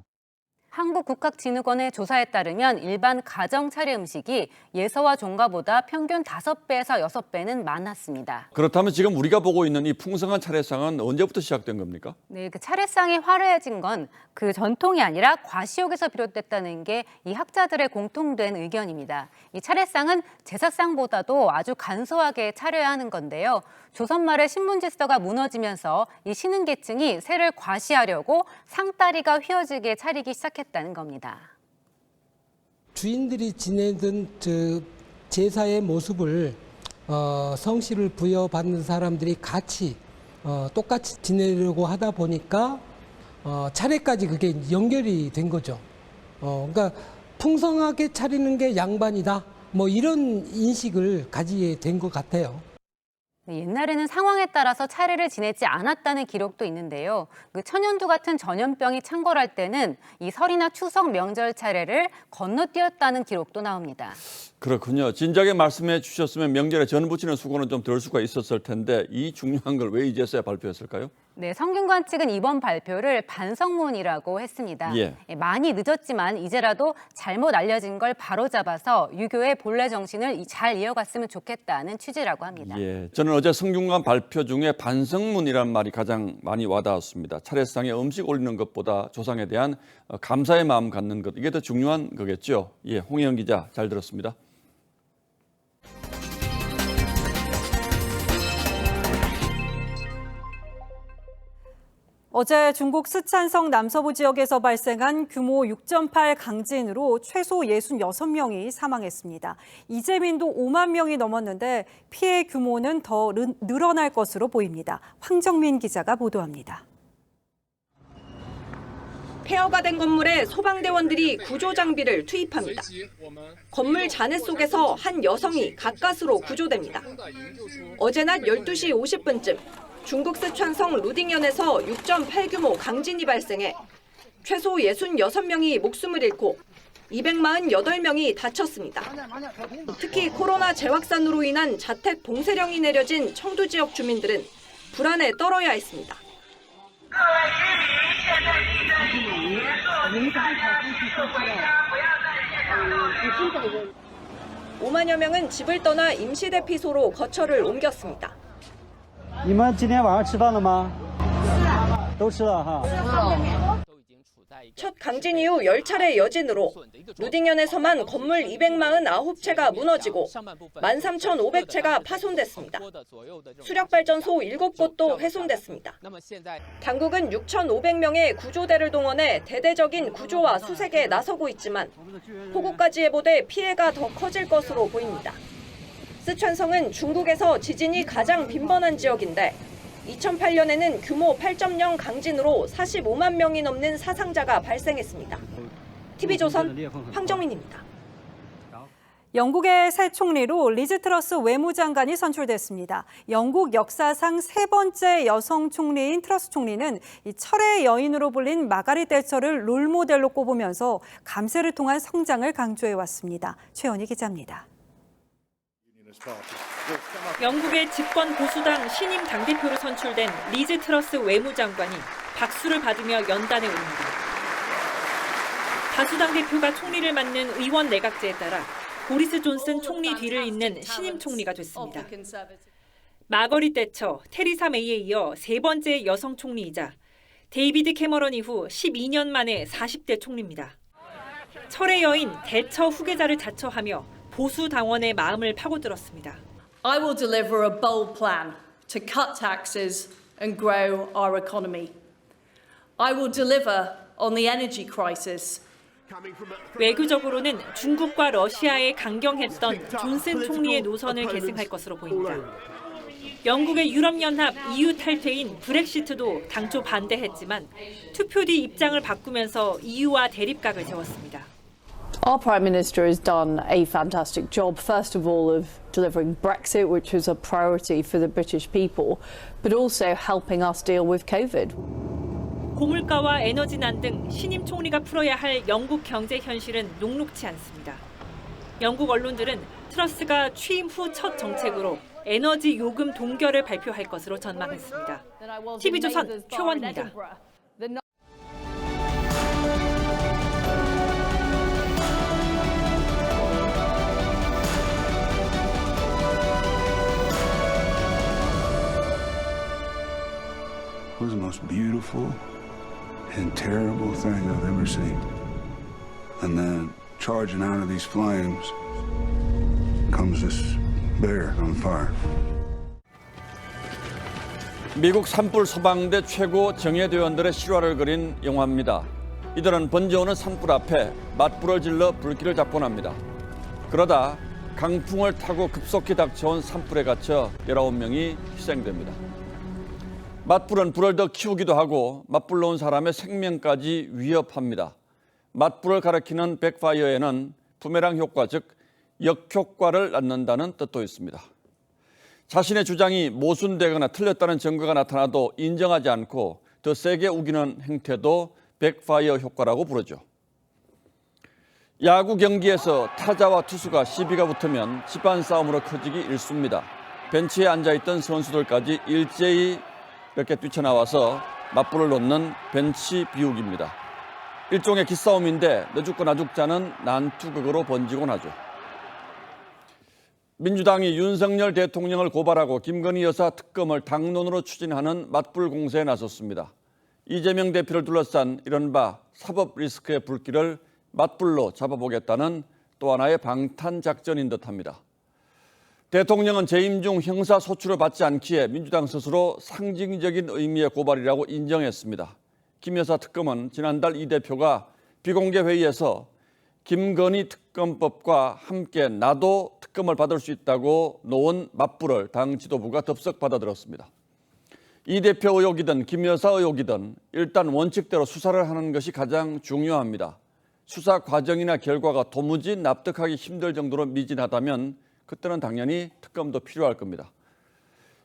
S10: 한국국학진흥원의 조사에 따르면 일반 가정 차례 음식이 예서와 종가보다 평균 5배에서 6배는 많았습니다.
S2: 그렇다면 지금 우리가 보고 있는 이 풍성한 차례상은 언제부터 시작된 겁니까?
S10: 네, 그 차례상이 화려해진 건 그 전통이 아니라 과시욕에서 비롯됐다는 게 이 학자들의 공통된 의견입니다. 이 차례상은 제사상보다도 아주 간소하게 차려야 하는 건데요. 조선 말에 신문 질서가 무너지면서 이 신흥 계층이 세를 과시하려고 상다리가 휘어지게 차리기 시작했다는 겁니다.
S13: 주인들이 지내던 제사의 모습을 성씨를 부여받는 사람들이 같이 똑같이 지내려고 하다 보니까 차례까지 그게 연결이 된 거죠. 그러니까 풍성하게 차리는 게 양반이다. 뭐 이런 인식을 가지게 된 것 같아요.
S10: 옛날에는 상황에 따라서 차례를 지내지 않았다는 기록도 있는데요. 그 천연두 같은 전염병이 창궐할 때는 이 설이나 추석 명절 차례를 건너뛰었다는 기록도 나옵니다.
S2: 그렇군요. 진작에 말씀해 주셨으면 명절에 전 부치는 수고는 좀 덜 수가 있었을 텐데 이 중요한 걸 왜 이제서야 발표했을까요?
S10: 네, 성균관 측은 이번 발표를 반성문이라고 했습니다.
S2: 예.
S10: 많이 늦었지만 이제라도 잘못 알려진 걸 바로잡아서 유교의 본래 정신을 잘 이어갔으면 좋겠다는 취지라고 합니다.
S2: 예, 저는 어제 성균관 발표 중에 반성문이라는 말이 가장 많이 와닿았습니다. 차례상에 음식 올리는 것보다 조상에 대한 감사의 마음 갖는 것, 이게 더 중요한 거겠죠. 예, 홍혜영 기자 잘 들었습니다.
S12: 어제 중국 스촨성 남서부 지역에서 발생한 규모 6.8 강진으로 최소 66명이 사망했습니다. 이재민도 5만 명이 넘었는데 피해 규모는 더 늘어날 것으로 보입니다. 황정민 기자가 보도합니다.
S3: 폐허가 된 건물에 소방대원들이 구조 장비를 투입합니다. 건물 잔해 속에서 한 여성이 가까스로 구조됩니다. 어제 낮 12시 50분쯤 중국 스촨성 루딩현에서 6.8 규모 강진이 발생해 최소 66명이 목숨을 잃고 248명이 다쳤습니다. 특히 코로나 재확산으로 인한 자택 봉쇄령이 내려진 청두 지역 주민들은 불안에 떨어야 했습니다. 5만여 명은 집을 떠나 임시대피소로 거처를 옮겼습니다.
S1: 你们今天晚上吃饭了吗？都吃了哈。
S3: 첫 강진 이후 10차례 여진으로 루딩현에서만 건물 249채가 무너지고 13,500채가 파손됐습니다. 수력발전소 7곳도 훼손됐습니다. 당국은 6,500명의 구조대를 동원해 대대적인 구조와 수색에 나서고 있지만 폭우까지 예보돼 피해가 더 커질 것으로 보입니다. 스촨성은 중국에서 지진이 가장 빈번한 지역인데 2008년에는 규모 8.0 강진으로 45만 명이 넘는 사상자가 발생했습니다. TV조선 황정민입니다.
S12: 영국의 새 총리로 리즈 트러스 외무장관이 선출됐습니다. 영국 역사상 세 번째 여성 총리인 트러스 총리는 이 철의 여인으로 불린 마가릿 대처를 롤모델로 꼽으면서 감세를 통한 성장을 강조해왔습니다. 최연희 기자입니다.
S3: 영국의 집권 보수당 신임 당대표로 선출된 리즈 트러스 외무장관이 박수를 받으며 연단에 오릅니다. 다수당 대표가 총리를 맡는 의원 내각제에 따라 보리스 존슨 총리 뒤를 잇는 신임 총리가 됐습니다. 마거릿 대처, 테리사 메이에 이어 세 번째 여성 총리이자 데이비드 캐머런 이후 12년 만에 40대 총리입니다. 철의 여인 대처 후계자를 자처하며 보수 당원의 마음을 파고들었습니다.
S4: I will deliver a bold plan to cut taxes and grow our economy. I will deliver on the energy crisis.
S3: 외교적으로는 중국과 러시아에 강경했던 존슨 총리의 노선을 계승할 것으로 보입니다. 영국의 유럽연합 EU 탈퇴인 브렉시트도 당초 반대했지만 투표 뒤 입장을 바꾸면서 EU와 대립각을 세웠습니다.
S4: Our Prime Minister has done a fantastic job, first of all, of delivering Brexit, which was a priority for the British people, but also helping us deal with COVID.
S3: 고물가와 에너지난 등 신임 총리가 풀어야 할 영국 경제 현실은 녹록치 않습니다. 영국 언론들은 트러스가 취임 후 첫 정책으로 에너지 요금 동결을 발표할 것으로 전망했습니다. TV조선 최원입니다.
S14: Was the most beautiful and terrible thing I've ever seen. And then charging out of these flames comes this bear on fire.
S2: 미국 산불 소방대 최고 정예대원들의 실화를 그린 영화입니다. 이들은 번져오는 산불 앞에 맞불을 질러 불길을 잡곤 합니다. 그러다 강풍을 타고 급속히 닥쳐온 산불에 갇혀 19명이 희생됩니다. 맞불은 불을 더 키우기도 하고 맞불로 온 사람의 생명까지 위협합니다. 맞불을 가리키는 백파이어에는 부메랑 효과, 즉 역효과를 낳는다는 뜻도 있습니다. 자신의 주장이 모순되거나 틀렸다는 증거가 나타나도 인정하지 않고 더 세게 우기는 행태도 백파이어 효과라고 부르죠. 야구 경기에서 타자와 투수가 시비가 붙으면 집안 싸움으로 커지기 일쑤입니다. 벤치에 앉아있던 선수들까지 일제히 그렇게 뛰쳐나와서 맞불을 놓는 벤치 비우기입니다. 일종의 기싸움인데 너 죽고 나 죽자는 난투극으로 번지곤 하죠. 민주당이 윤석열 대통령을 고발하고 김건희 여사 특검을 당론으로 추진하는 맞불 공세에 나섰습니다. 이재명 대표를 둘러싼 이른바 사법 리스크의 불길을 맞불로 잡아보겠다는 또 하나의 방탄작전인 듯합니다. 대통령은 재임 중 형사소추를 받지 않기에 민주당 스스로 상징적인 의미의 고발이라고 인정했습니다. 김 여사 특검은 지난달 이 대표가 비공개 회의에서 김건희 특검법과 함께 나도 특검을 받을 수 있다고 놓은 맞불을 당 지도부가 덥석 받아들였습니다. 이 대표 의혹이든 김 여사 의혹이든 일단 원칙대로 수사를 하는 것이 가장 중요합니다. 수사 과정이나 결과가 도무지 납득하기 힘들 정도로 미진하다면 그때는 당연히 특검도 필요할 겁니다.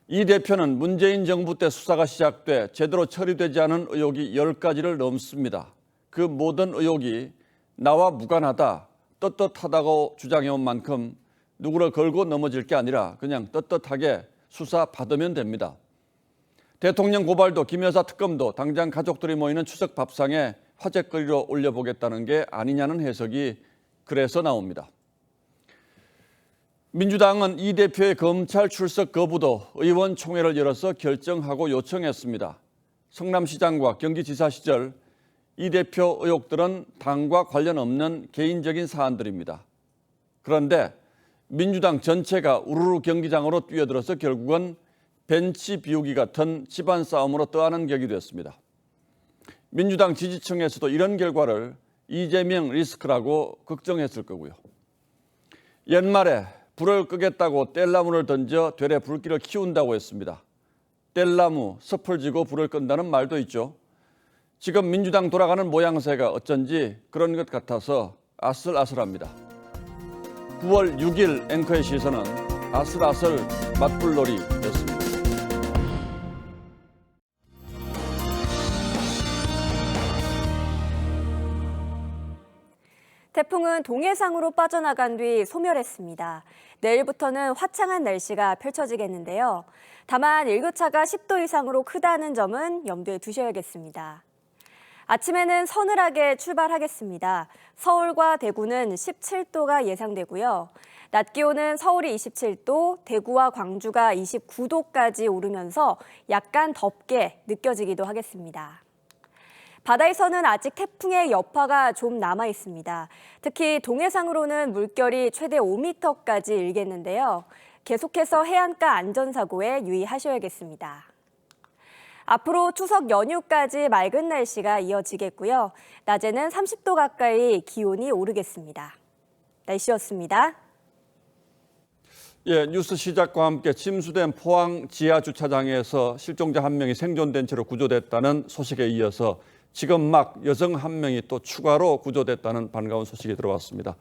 S2: 이 대표는 문재인 정부 때 수사가 시작돼 제대로 처리되지 않은 의혹이 10가지를 넘습니다. 그 모든 의혹이 나와 무관하다, 떳떳하다고 주장해온 만큼 누구를 걸고 넘어질 게 아니라 그냥 떳떳하게 수사 받으면 됩니다. 대통령 고발도 김 여사 특검도 당장 가족들이 모이는 추석 밥상에 화제거리로 올려보겠다는 게 아니냐는 해석이 그래서 나옵니다. 민주당은 이 대표의 검찰 출석 거부도 의원총회를 열어서 결정하고 요청했습니다. 성남시장과 경기지사 시절 이 대표 의혹들은 당과 관련 없는 개인적인 사안들입니다. 그런데 민주당 전체가 우르르 경기장으로 뛰어들어서 결국은 벤치 비우기 같은 집안 싸움으로 떠안은 격이 됐습니다. 민주당 지지층에서도 이런 결과를 이재명 리스크라고 걱정했을 거고요. 연말에 불을 끄겠다고 뗄나무를 던져 되레 불길을 키운다고 했습니다. 뗄나무, 섭을 지고 불을 끈다는 말도 있죠. 지금 민주당 돌아가는 모양새가 어쩐지 그런 것 같아서 아슬아슬합니다. 9월 6일 앵커의 시선은 아슬아슬 맞불놀이 였습니다.
S5: 태풍은 동해상으로 빠져나간 뒤 소멸했습니다. 내일부터는 화창한 날씨가 펼쳐지겠는데요. 다만 일교차가 10도 이상으로 크다는 점은 염두에 두셔야겠습니다. 아침에는 서늘하게 출발하겠습니다. 서울과 대구는 17도가 예상되고요. 낮 기온은 서울이 27도, 대구와 광주가 29도까지 오르면서 약간 덥게 느껴지기도 하겠습니다. 바다에서는 아직 태풍의 여파가 좀 남아 있습니다. 특히 동해상으로는 물결이 최대 5m까지 일겠는데요. 계속해서 해안가 안전사고에 유의하셔야겠습니다. 앞으로 추석 연휴까지 맑은 날씨가 이어지겠고요. 낮에는 30도 가까이 기온이 오르겠습니다. 날씨였습니다.
S2: 예, 뉴스 시작과 함께 침수된 포항 지하주차장에서 실종자 한 명이 생존된 채로 구조됐다는 소식에 이어서 지금 막 여성 한 명이 또 추가로 구조됐다는 반가운 소식이 들어왔습니다.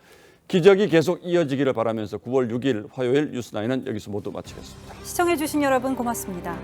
S2: 기적이 계속 이어지기를 바라면서 9월 6일 화요일 뉴스9는 여기서 모두 마치겠습니다.
S12: 시청해주신 여러분 고맙습니다.